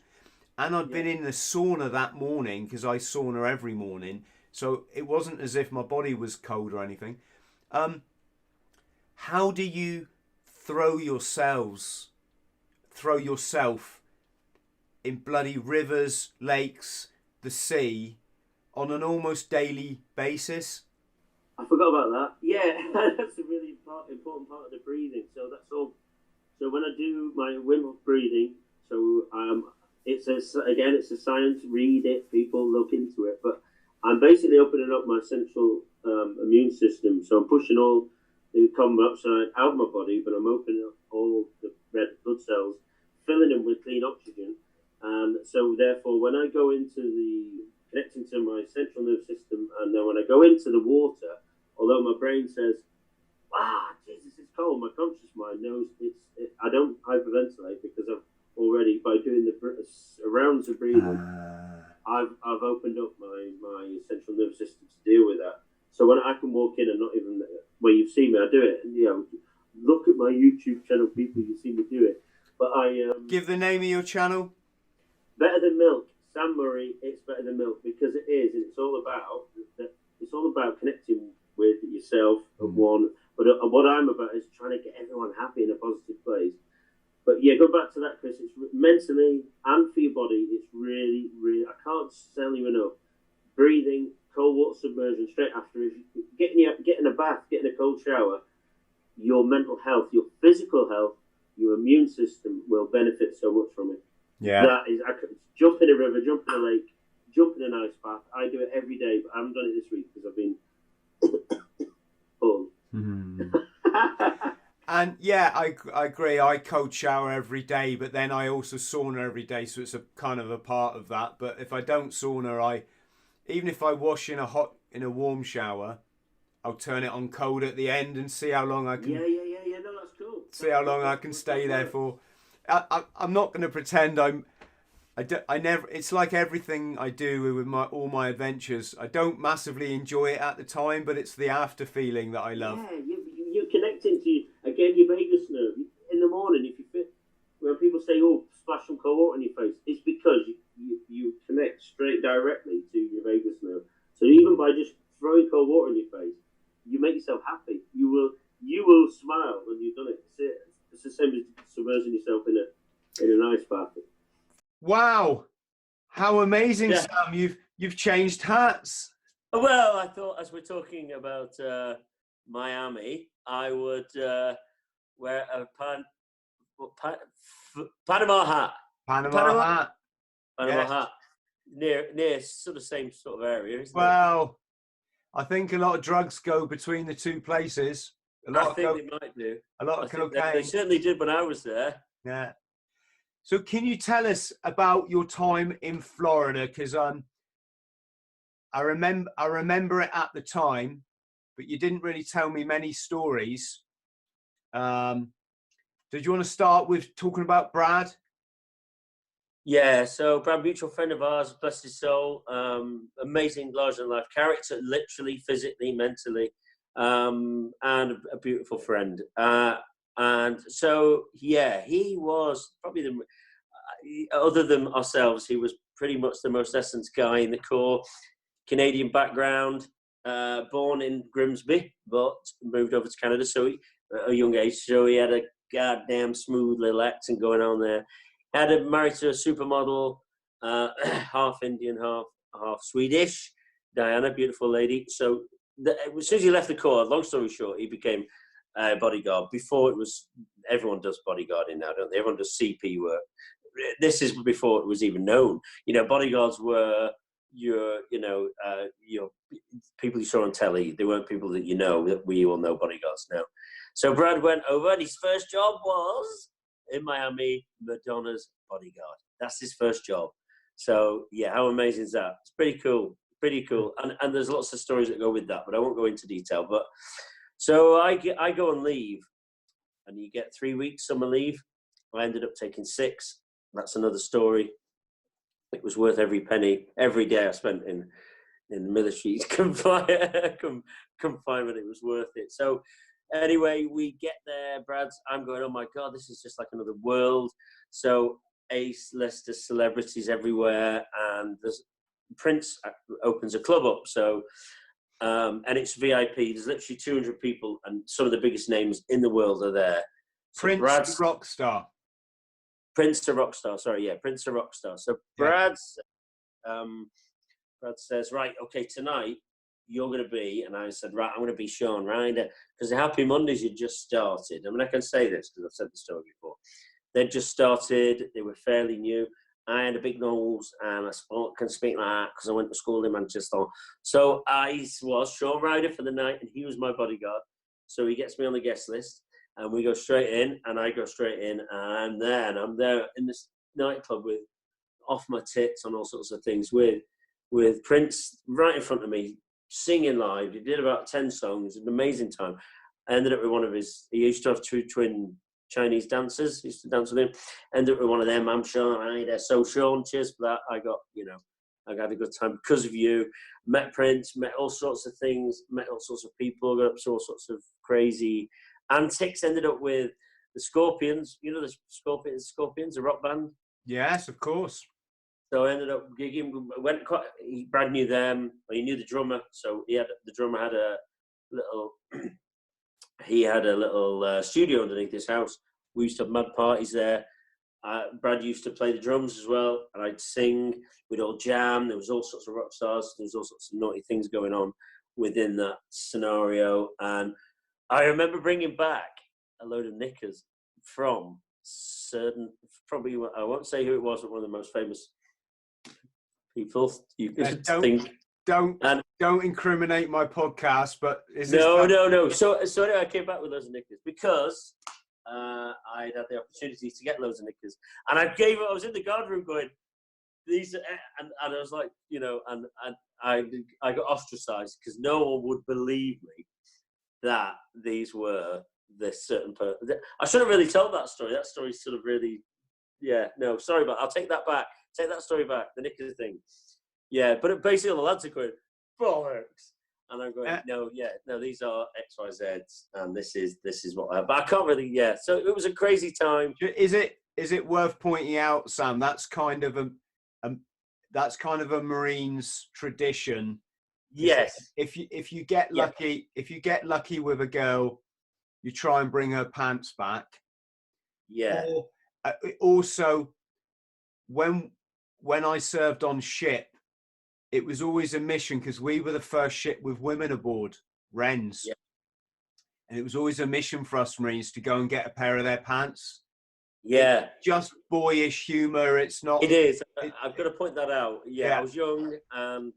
Speaker 2: And I'd been in the sauna that morning, because I sauna every morning. So it wasn't as if my body was cold or anything. How do you throw yourself in bloody rivers, lakes, the sea, on an almost daily basis?
Speaker 3: I forgot about that. Yeah, that's a really important part of the breathing. So that's all. So when I do my Wim Hof breathing, so it's a science. Read it, people look into it. But I'm basically opening up my central immune system. So I'm pushing all the carbon dioxide out of my body, but I'm opening up all the red blood cells, filling them with clean oxygen. So therefore, when I go into connecting to my central nervous system, and then when I go into the water, although my brain says, Jesus, it's cold, my conscious mind knows I don't hyperventilate, because I've already, by doing the rounds of breathing, I've opened up my central nervous system to deal with that. So when I can walk in and not even where you've seen me, I do it. And, look at my YouTube channel, people, you see me do it. But I
Speaker 2: give the name of your channel.
Speaker 3: Better Than Milk, Sam Murray. It's Better Than Milk, because it is, and it's all about connecting with yourself and one. But what I'm about is trying to get everyone happy in a positive place. But yeah, go back to that, Chris. It's mentally and for your body. It's really, really. I can't tell you enough. Breathing, cold water submersion straight after. Getting a bath, getting a cold shower. Your mental health, your physical health, your immune system will benefit so much from it.
Speaker 2: Yeah.
Speaker 3: That is, I could jump in a river, jump in a lake, jump in an ice bath. I do it every day, but I haven't done it this week because I've been full.
Speaker 2: And yeah, I agree. I cold shower every day, but then I also sauna every day, so it's a kind of a part of that. But if I don't sauna, even if I wash in a warm shower, I'll turn it on cold at the end and see how long I can.
Speaker 3: Yeah. No, that's cool.
Speaker 2: See how long I can stay there for. I'm not going to pretend I never. It's like everything I do with all my adventures. I don't massively enjoy it at the time, but it's the after feeling that I love.
Speaker 3: Yeah, you're connecting to your vagus nerve in the morning. If you when people say, "Oh, splash some cold water on your face," it's because you directly to your vagus nerve. So even by just throwing cold water in your face, you make yourself happy. You will smile when you've done it. It's the same as submerging yourself in an ice bath.
Speaker 2: Wow, how amazing,
Speaker 3: Yeah.
Speaker 2: Sam! You've changed hats.
Speaker 1: Well, I thought as we're talking about Miami, I would wear a Panama hat.
Speaker 2: Panama hat.
Speaker 1: Panama
Speaker 2: Yes.
Speaker 1: hat. Near sort of same sort of area, isn't it?
Speaker 2: Well, I think a lot of drugs go between the two places.
Speaker 1: I think they might do.
Speaker 2: a lot
Speaker 1: I
Speaker 2: of
Speaker 1: think
Speaker 2: cocaine.
Speaker 1: they certainly did when I was there.
Speaker 2: Yeah. So can you tell us about your time in Florida? Because I remember it at the time, but you didn't really tell me many stories. Did you want to start with talking about Brad?
Speaker 1: Yeah, so Brad, mutual friend of ours, bless his soul, amazing, larger than life character, literally, physically, mentally, and a beautiful friend. And so, yeah, he was probably other than ourselves, he was pretty much the most essence guy in the core. Canadian background, born in Grimsby, but moved over to Canada at a young age. So he had a goddamn smooth little accent going on there. Married to a supermodel, half Indian, half Swedish, Diana, beautiful lady. So as soon as he left the Corps, long story short, he became a bodyguard. Before it was, everyone does bodyguarding now, don't they? Everyone does CP work. This is before it was even known. Bodyguards were your people you saw on telly. They weren't people that that we all know bodyguards now. So Brad went over, and his first job was in Miami, Madonna's bodyguard. That's his first job. So yeah, how amazing is that? It's pretty cool. And there's lots of stories that go with that, but I won't go into detail. But so I go on leave, and you get 3 weeks summer leave. I ended up taking 6. That's another story. It was worth every penny, every day I spent in the military confinement. It was worth it. So anyway, we get there, I'm going, oh my God, this is just like another world. So A-lister celebrities everywhere, and Prince opens a club up. So, and it's VIP. There's literally 200 people, and some of the biggest names in the world are there. So
Speaker 2: Prince the rock star.
Speaker 1: Prince the Rockstar, sorry, yeah, Prince the Rockstar. So Brad says, right, okay, tonight you're going to be, and I said, right, I'm going to be Shaun Ryder, because the Happy Mondays had just started. I mean, I can say this because I've said the story before. They'd just started, they were fairly new. I had a big nose, and I can speak like that because I went to school in Manchester. So I was Shaun Ryder for the night, and he was my bodyguard. So he gets me on the guest list. And we go straight in, and I go straight in, and then I'm there in this nightclub with off my tits on all sorts of things with Prince right in front of me, singing live. He did about 10 songs, an amazing time. I ended up with one of he used to have 2 twin Chinese dancers, used to dance with him. Ended up with one of them, I'm Shaun Ryder. So Shaun, cheers for that. I had a good time because of you. Met Prince, met all sorts of things, met all sorts of people, got up to all sorts of crazy antics. Ended up with the Scorpions, the Scorpions, a rock band.
Speaker 2: Yes, of course.
Speaker 1: So I ended up gigging. Brad knew them. He knew the drummer, so the drummer had a little studio underneath his house. We used to have mad parties there. Brad used to play the drums as well, and I'd sing. We'd all jam. There was all sorts of rock stars. There was all sorts of naughty things going on within that scenario, and I remember bringing back a load of knickers from probably, I won't say who it was, but one of the most famous people you could think.
Speaker 2: Don't incriminate my podcast, but is this...
Speaker 1: No. So anyway, I came back with loads of knickers because I'd had the opportunity to get loads of knickers. And I was in the guard room going, these are, and I was like, and I got ostracized because no one would believe me that these were this certain person. I shouldn't really tell that story. That story's sort of really, sorry, but I'll take that back. Take that story back, the knickers thing. Yeah, but basically the lads are going, bollocks. And I'm going, no, these are XYZs, and this is what I have. But I can't really, So it was a crazy time.
Speaker 2: Is it worth pointing out, Sam, that's kind of that's kind of a Marines tradition.
Speaker 5: Yes.
Speaker 2: If you get lucky, if you get lucky with a girl, you try and bring her pants back.
Speaker 5: Yeah.
Speaker 2: Or also, when I served on ship, it was always a mission because we were the first ship with women aboard, Wrens.
Speaker 5: Yeah.
Speaker 2: And it was always a mission for us Marines to go and get a pair of their pants.
Speaker 5: Yeah.
Speaker 2: It's just boyish humor. It's not.
Speaker 5: It is. I've got to point that out. Yeah.
Speaker 2: Yeah.
Speaker 5: I was young and,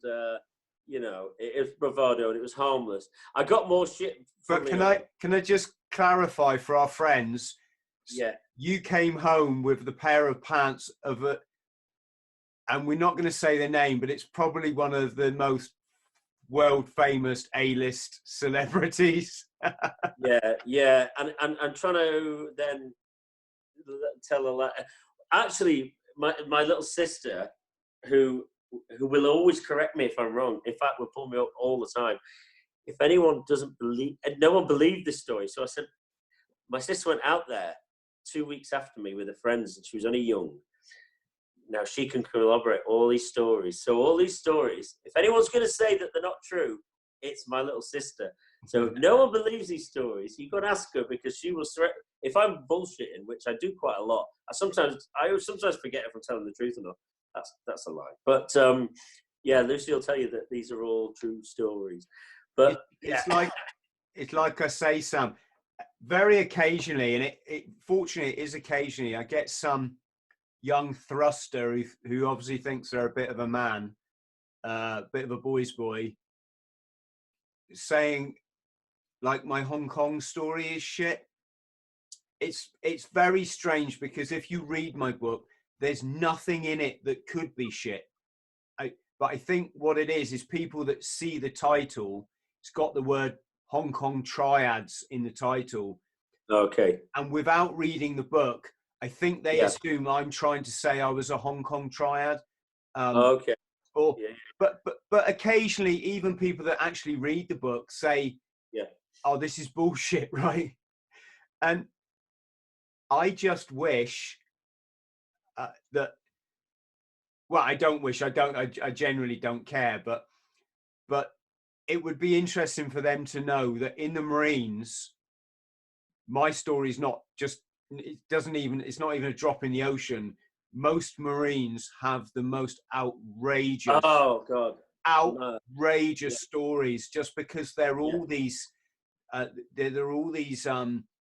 Speaker 5: you know, it was bravado and it was harmless. I got more shit.
Speaker 2: But can I just clarify for our friends?
Speaker 5: Yeah.
Speaker 2: You came home with the pair of pants of a, and we're not going to say the name, but it's probably one of the most world famous A-list celebrities.
Speaker 5: Yeah. And I'm trying to then tell a lot. Actually, my little sister, who will always correct me if I'm wrong, in fact, will pull me up all the time. If anyone doesn't believe, and no one believed this story, so I said, my sister went out there 2 weeks after me with her friends, and she was only young. Now she can corroborate all these stories. So all these stories, if anyone's going to say that they're not true, it's my little sister. So no one believes these stories. You got to ask her because she will threaten. If I'm bullshitting, which I do quite a lot, I sometimes forget if I'm telling the truth or not. That's a lie. But yeah, Lucy will tell you that these are all true stories. But
Speaker 2: it's like I say, Sam. Very occasionally, and it fortunately it is occasionally, I get some young thruster who obviously thinks they're a bit of a man, bit of a boy's boy, saying like my Hong Kong story is shit. It's very strange because if you read my book, there's nothing in it that could be shit. But I think what it is people that see the title, it's got the word Hong Kong triads in the title.
Speaker 5: Okay.
Speaker 2: And without reading the book, I think they assume I'm trying to say I was a Hong Kong triad.
Speaker 5: Okay.
Speaker 2: Or, but occasionally, even people that actually read the book say, "Oh, this is bullshit," right? And I just wish that. Well, I don't wish. I don't. I generally don't care. But it would be interesting for them to know that in the Marines, my story is not just. It's not even a drop in the ocean. Most Marines have the most outrageous.
Speaker 5: Oh God.
Speaker 2: Outrageous stories, just because they're all these. They're all these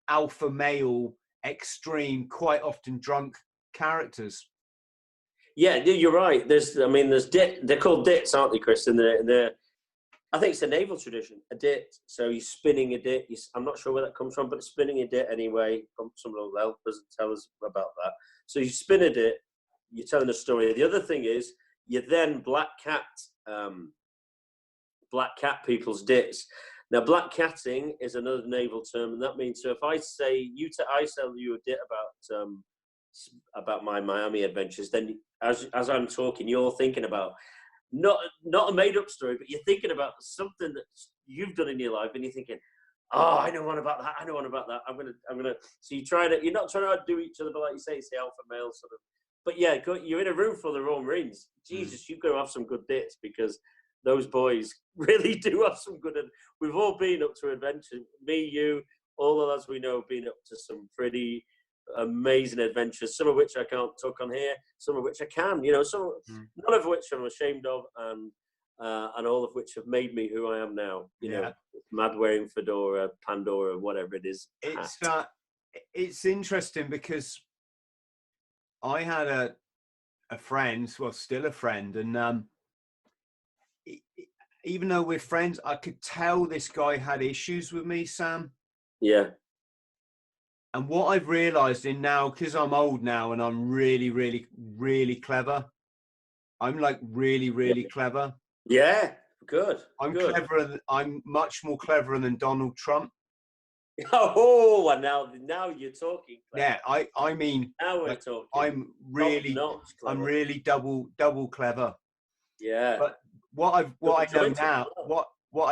Speaker 2: alpha male, extreme, quite often drunk characters.
Speaker 5: Yeah, you're right. There's they're called dits, aren't they, Chris? And I think it's a naval tradition, a dit. So you're spinning a dit. I'm not sure where that comes from, but spinning a dit anyway. Someone will help us and tell us about that. So you spin a dit, you're telling a story. The other thing is you then black cat people's dits. Now, black catting is another naval term, and that means, so if I say, I tell you a dit about my Miami adventures, then as I'm talking, you're thinking about not a made up story, but you're thinking about something that you've done in your life, and you're thinking, oh, I know one about that. I'm gonna. So you're not trying to outdo each other, but like you say, it's the alpha male sort of. But yeah, you're in a room full of Royal Marines. Jesus, you're gonna have some good dits because those boys really do have some good. We've all been up to adventures. Me, you, all the lads we know have been up to some pretty amazing adventures, some of which I can't talk on here, some of which I can, none of which I'm ashamed of, and all of which have made me who I am now. You know, mad wearing fedora, Pandora, whatever it is.
Speaker 2: It's interesting because I had a friend, well, still a friend, and even though we're friends, I could tell this guy had issues with me, Sam.
Speaker 5: Yeah.
Speaker 2: And what I've realized in now, because I'm old now and I'm really, really, really clever. I'm like really, really clever.
Speaker 5: Yeah, good.
Speaker 2: I'm cleverer. I'm much more clever than Donald Trump.
Speaker 5: Oh, and now you're talking.
Speaker 2: Clever. Yeah, I mean.
Speaker 5: Now we're talking.
Speaker 2: I'm really double clever.
Speaker 5: Yeah.
Speaker 2: But what I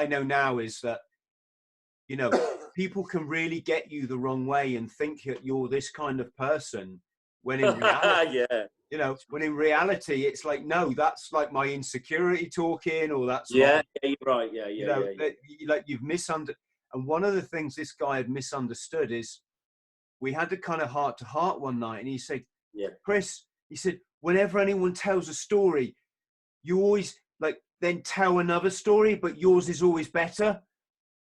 Speaker 2: know now is that, people can really get you the wrong way and think that you're this kind of person. when in reality,
Speaker 5: Yeah.
Speaker 2: when in reality, it's like, no, that's like my insecurity talking, or that's
Speaker 5: Yeah,
Speaker 2: my,
Speaker 5: yeah, you're right. Yeah, yeah, yeah.
Speaker 2: like you've misunderstood. And one of the things this guy had misunderstood is we had a kind of heart to heart one night, and he said,
Speaker 5: Yeah.
Speaker 2: Chris, he said, whenever anyone tells a story, you always like then tell another story, but yours is always better.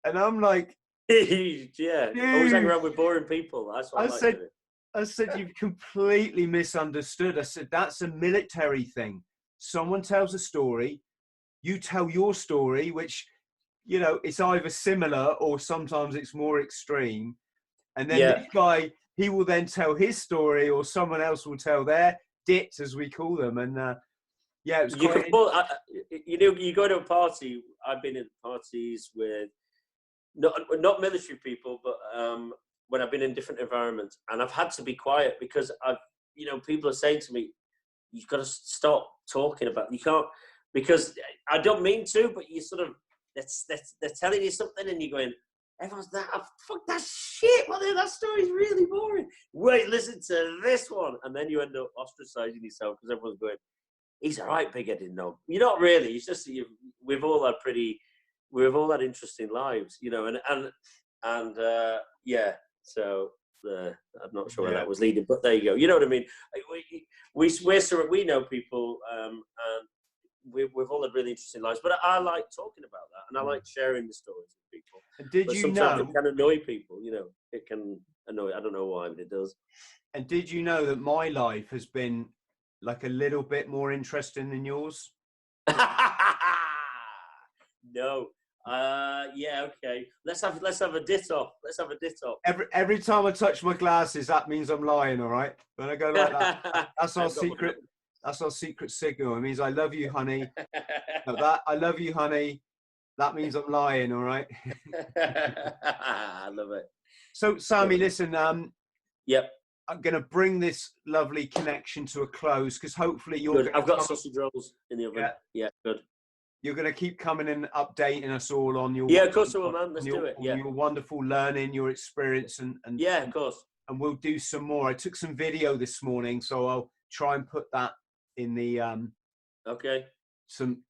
Speaker 2: And I'm like,
Speaker 5: Yeah. Always hang
Speaker 2: dude.
Speaker 5: around with boring people. That's what I like doing.
Speaker 2: I said, you've completely misunderstood. I said, that's a military thing. Someone tells a story, you tell your story, which, it's either similar or sometimes it's more extreme. And then this guy, he will then tell his story, or someone else will tell their dit, as we call them. And it was quite...
Speaker 5: You go to a party. I've been in parties with not military people, but when I've been in different environments, and I've had to be quiet because people are saying to me, you've got to stop talking about, you can't, because I don't mean to, but you sort of, they're telling you something and you're going, everyone's that, fuck that shit, that story's really boring. Wait, listen to this one. And then you end up ostracizing yourself because everyone's going, he's all right, big-headed knob. You're not really, it's just we've all had interesting lives, so I'm not sure where that was leading, but there you go. You know what I mean? We know people, and we've all had really interesting lives. But I like talking about that, and I like sharing the stories with people.
Speaker 2: And did
Speaker 5: but
Speaker 2: you
Speaker 5: sometimes
Speaker 2: know?
Speaker 5: It can annoy people. It can annoy. I don't know why, but it does.
Speaker 2: And did you know that my life has been like a little bit more interesting than yours?
Speaker 5: No. Okay. Let's have a dit off.
Speaker 2: Every time I touch my glasses, that means I'm lying. All right. When I go like that, that's our secret. That's our secret signal. It means I love you, honey. I love you, honey. That means I'm lying. All right.
Speaker 5: I love it.
Speaker 2: So, Sammy, listen.
Speaker 5: Yep.
Speaker 2: I'm going to bring this lovely connection to a close because hopefully you're.
Speaker 5: Good. I've got sausage rolls in the oven. Yeah. Good.
Speaker 2: You're going to keep coming and updating us all on your...
Speaker 5: Yeah, of course I will, man. Let's do it. Yeah.
Speaker 2: Your wonderful learning, your experience, and
Speaker 5: yeah, of course.
Speaker 2: And we'll do some more. I took some video this morning, so I'll try and put that in the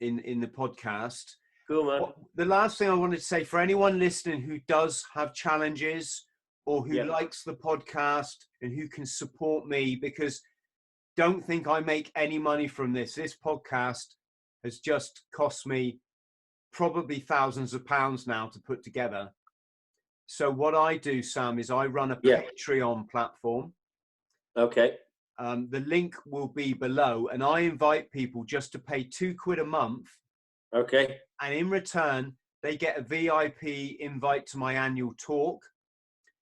Speaker 2: in the podcast.
Speaker 5: Cool, man.
Speaker 2: The last thing I wanted to say, for anyone listening who does have challenges or who likes the podcast and who can support me, because don't think I make any money from this. This podcast has just cost me probably thousands of pounds now to put together. So what I do, Sam, is I run a Patreon platform.
Speaker 5: Okay.
Speaker 2: The link will be below, and I invite people just to pay £2 a month.
Speaker 5: Okay.
Speaker 2: And in return, they get a VIP invite to my annual talk.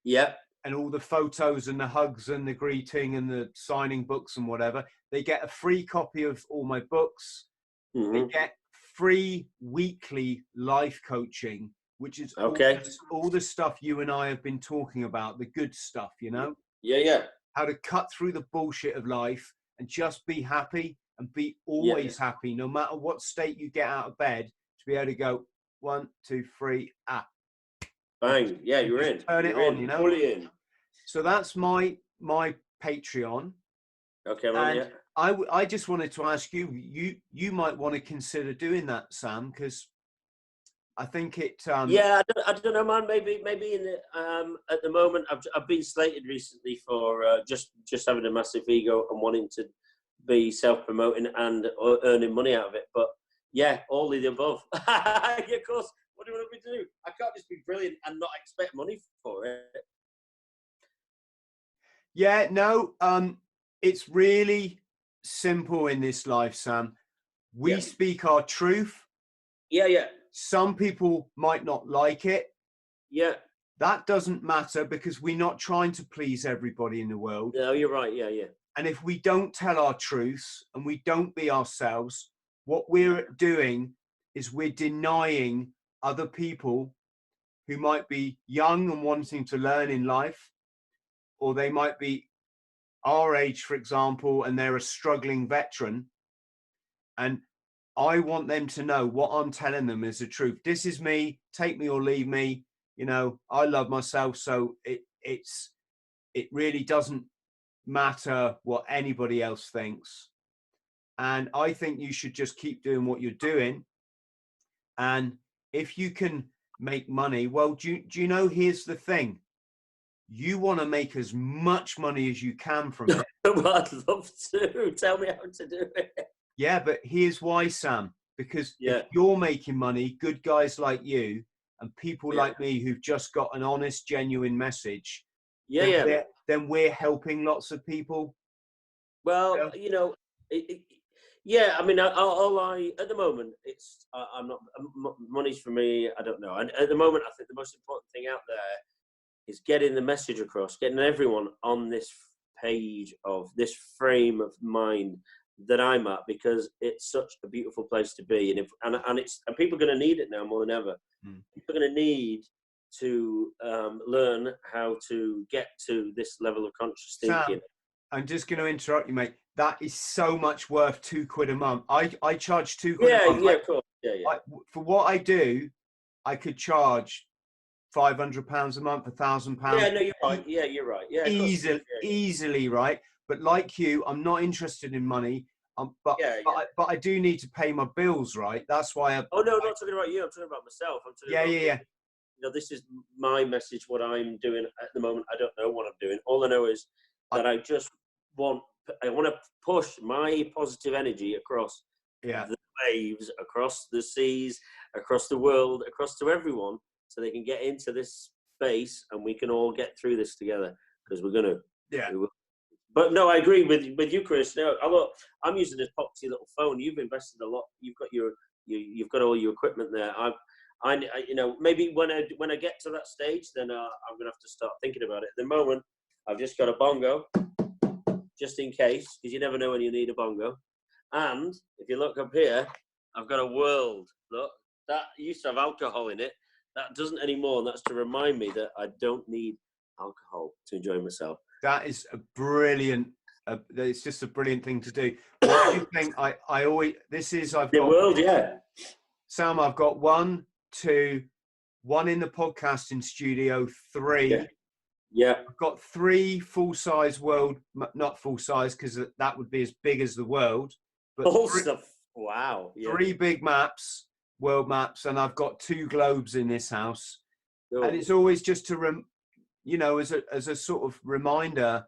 Speaker 5: Yeah.
Speaker 2: And all the photos and the hugs and the greeting and the signing books and whatever. They get a free copy of all my books.
Speaker 5: Mm-hmm.
Speaker 2: They get free weekly life coaching, which is all the stuff you and I have been talking about, the good stuff,
Speaker 5: Yeah.
Speaker 2: How to cut through the bullshit of life and just be happy and be always happy, no matter what state you get out of bed, to be able to go 1, 2, 3,
Speaker 5: bang. Yeah, you're in.
Speaker 2: Turn it on,
Speaker 5: Fully in.
Speaker 2: So that's my Patreon.
Speaker 5: Okay, man.
Speaker 2: And I just wanted to ask you, you might want to consider doing that, Sam, because I think it.
Speaker 5: I don't know, man. Maybe in the, at the moment, I've been slated recently for just having a massive ego and wanting to be self-promoting and earning money out of it. But yeah, all of the above. Yeah, of course. What do you want me to do? I can't just be brilliant and not expect money for it.
Speaker 2: Yeah, no. It's really simple in this life, Sam. We speak our truth.
Speaker 5: Yeah.
Speaker 2: Some people might not like it.
Speaker 5: Yeah.
Speaker 2: That doesn't matter because we're not trying to please everybody in the world.
Speaker 5: No, you're right. Yeah.
Speaker 2: And if we don't tell our truths and we don't be ourselves, what we're doing is we're denying other people who might be young and wanting to learn in life, or they might be our age, for example, and they're a struggling veteran. And I want them to know what I'm telling them is the truth. This is me, take me or leave me. I love myself. So it really doesn't matter what anybody else thinks. And I think you should just keep doing what you're doing. And if you can make money, well, do you know, here's the thing. You want to make as much money as you can from it.
Speaker 5: Well, I'd love to. Tell me how to do it.
Speaker 2: Yeah, but here's why, Sam. Because
Speaker 5: Yeah.
Speaker 2: if you're making money, good guys like you and people like me who've just got an honest, genuine message, then we're helping lots of people.
Speaker 5: Well, you know, yeah. I mean, all I at the moment, it's I'm not money's for me. I don't know. And at the moment, I think the most important thing out there is getting the message across, getting everyone on this page of this frame of mind that I'm at, because it's such a beautiful place to be, and people are going to need it now more than ever. People are going to need to learn how to get to this level of conscious thinking.
Speaker 2: Sam, I'm just going to interrupt you, mate. That is so much worth £2 a month. I charge £2 a month.
Speaker 5: Yeah, of course. Yeah.
Speaker 2: For what I do, I could charge £500 a month, £1,000.
Speaker 5: Yeah, no, you're right. Yeah, you're right. Yeah,
Speaker 2: easily, right? But like you, I'm not interested in money. But I do need to pay my bills, right? That's why. I'm not
Speaker 5: talking about you. I'm talking about myself. I'm talking about
Speaker 2: yeah.
Speaker 5: You know, this is my message. What I'm doing at the moment, I don't know what I'm doing. All I know is that I want to push my positive energy across the waves, across the seas, across the world, across to everyone, so they can get into this space and we can all get through this together, because we're gonna. Yeah. But no, I agree with you, Chris. No, I'm using this poxy little phone. You've invested a lot. You've got all your equipment there. I you know, maybe when I get to that stage, then I'm gonna have to start thinking about it. At the moment, I've just got a bongo, just in case, because you never know when you need a bongo. And if you look up here, I've got a world. Look, that used to have alcohol in it. That doesn't anymore. And that's to remind me that I don't need alcohol to enjoy myself.
Speaker 2: That is a brilliant. It's just a brilliant thing to do. What do you think? I've got
Speaker 5: world, yeah.
Speaker 2: Sam, I've got 1, 2, 1 in the podcasting studio, 3.
Speaker 5: Yeah.
Speaker 2: I've got 3 full-size world, not full-size because that would be as big as the world. But
Speaker 5: wow. Yeah.
Speaker 2: 3 big maps, world maps, and I've got 2 globes in this house. Cool. And it's always just to as a sort of reminder,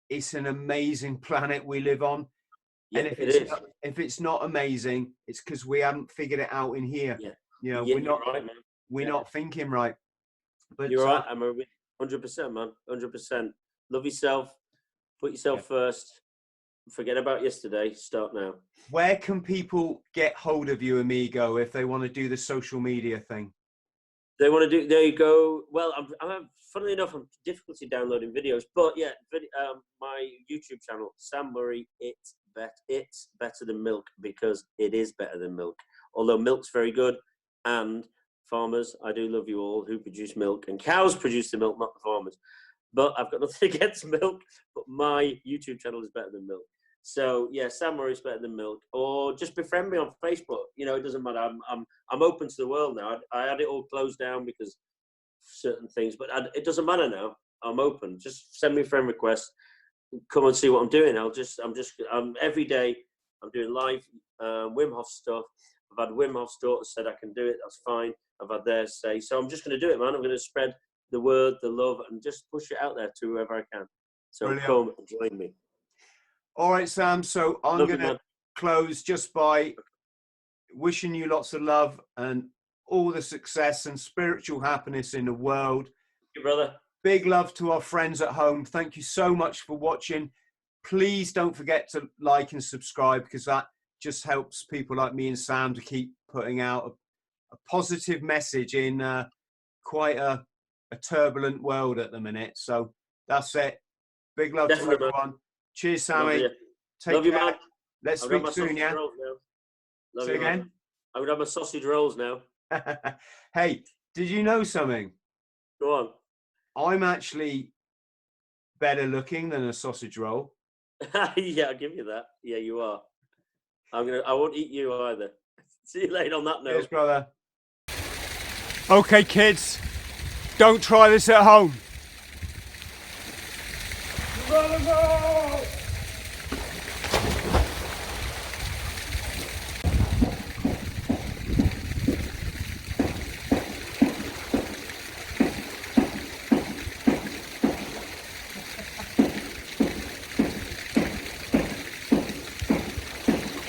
Speaker 2: it's an amazing planet we live on.
Speaker 5: Yeah,
Speaker 2: and if it's not amazing, it's because we haven't figured it out in here. Yeah. You know, we're not thinking right. But
Speaker 5: you're right. I'm 100%, man. 100%. Love yourself. Put yourself first. Forget about yesterday. Start now.
Speaker 2: Where can people get hold of you, Amigo, if they want to do the social media thing?
Speaker 5: They want to do. There you go. Well, I'm funnily enough, I'm difficulty downloading videos, but yeah, my YouTube channel, Sam Murray. It's better than milk, because it is better than milk. Although milk's very good, and farmers, I do love you all who produce milk, and cows produce the milk, not the farmers. But I've got nothing against milk. But my YouTube channel is better than milk. So yeah, Sam Murray's better than milk, or just befriend me on Facebook. You know, it doesn't matter. I'm open to the world now. I had it all closed down because certain things, but it doesn't matter now. I'm open. Just send me a friend request. Come and see what I'm doing. I'm every day I'm doing live Wim Hof stuff. I've had Wim Hof's daughter said I can do it. That's fine. I've had theirs say. So I'm just going to do it, man. I'm going to spread the word, the love, and just push it out there to whoever I can. So Brilliant. Come and join me.
Speaker 2: All right, Sam. So I'm going to close just by wishing you lots of love and all the success and spiritual happiness in the world.
Speaker 5: Thank you, brother.
Speaker 2: Big love to our friends at home. Thank you so much for watching. Please don't forget to like and subscribe, because that just helps people like me and Sam to keep putting out a positive message in quite a turbulent world at the minute. So that's it. Big love to everyone. Cheers, Sammy. Take care. Man. Let's speak soon, yeah? Say again?
Speaker 5: I would have my sausage rolls now.
Speaker 2: Hey, did you know something?
Speaker 5: Go on.
Speaker 2: I'm actually better looking than a sausage roll.
Speaker 5: Yeah, I'll give you that. Yeah, you are. I won't eat you either. See you later on that note.
Speaker 2: Cheers, brother. Okay, kids, don't try this at home.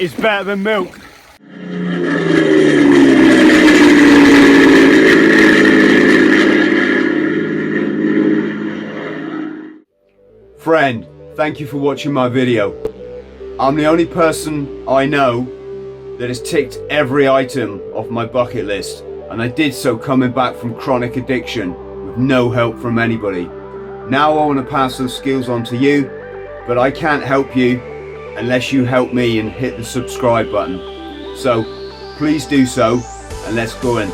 Speaker 2: It's better than milk. Friend, thank you for watching my video. I'm the only person I know that has ticked every item off my bucket list, and I did so coming back from chronic addiction with no help from anybody. Now I want to pass those skills on to you, but I can't help you unless you help me and hit the subscribe button. So please do so, and let's go and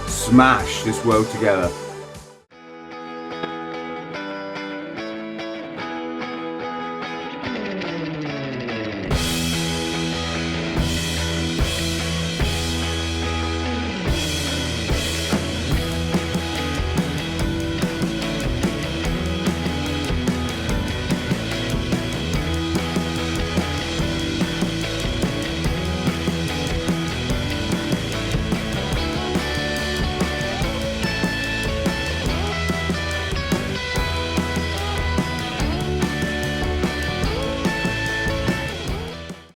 Speaker 2: smash this world together.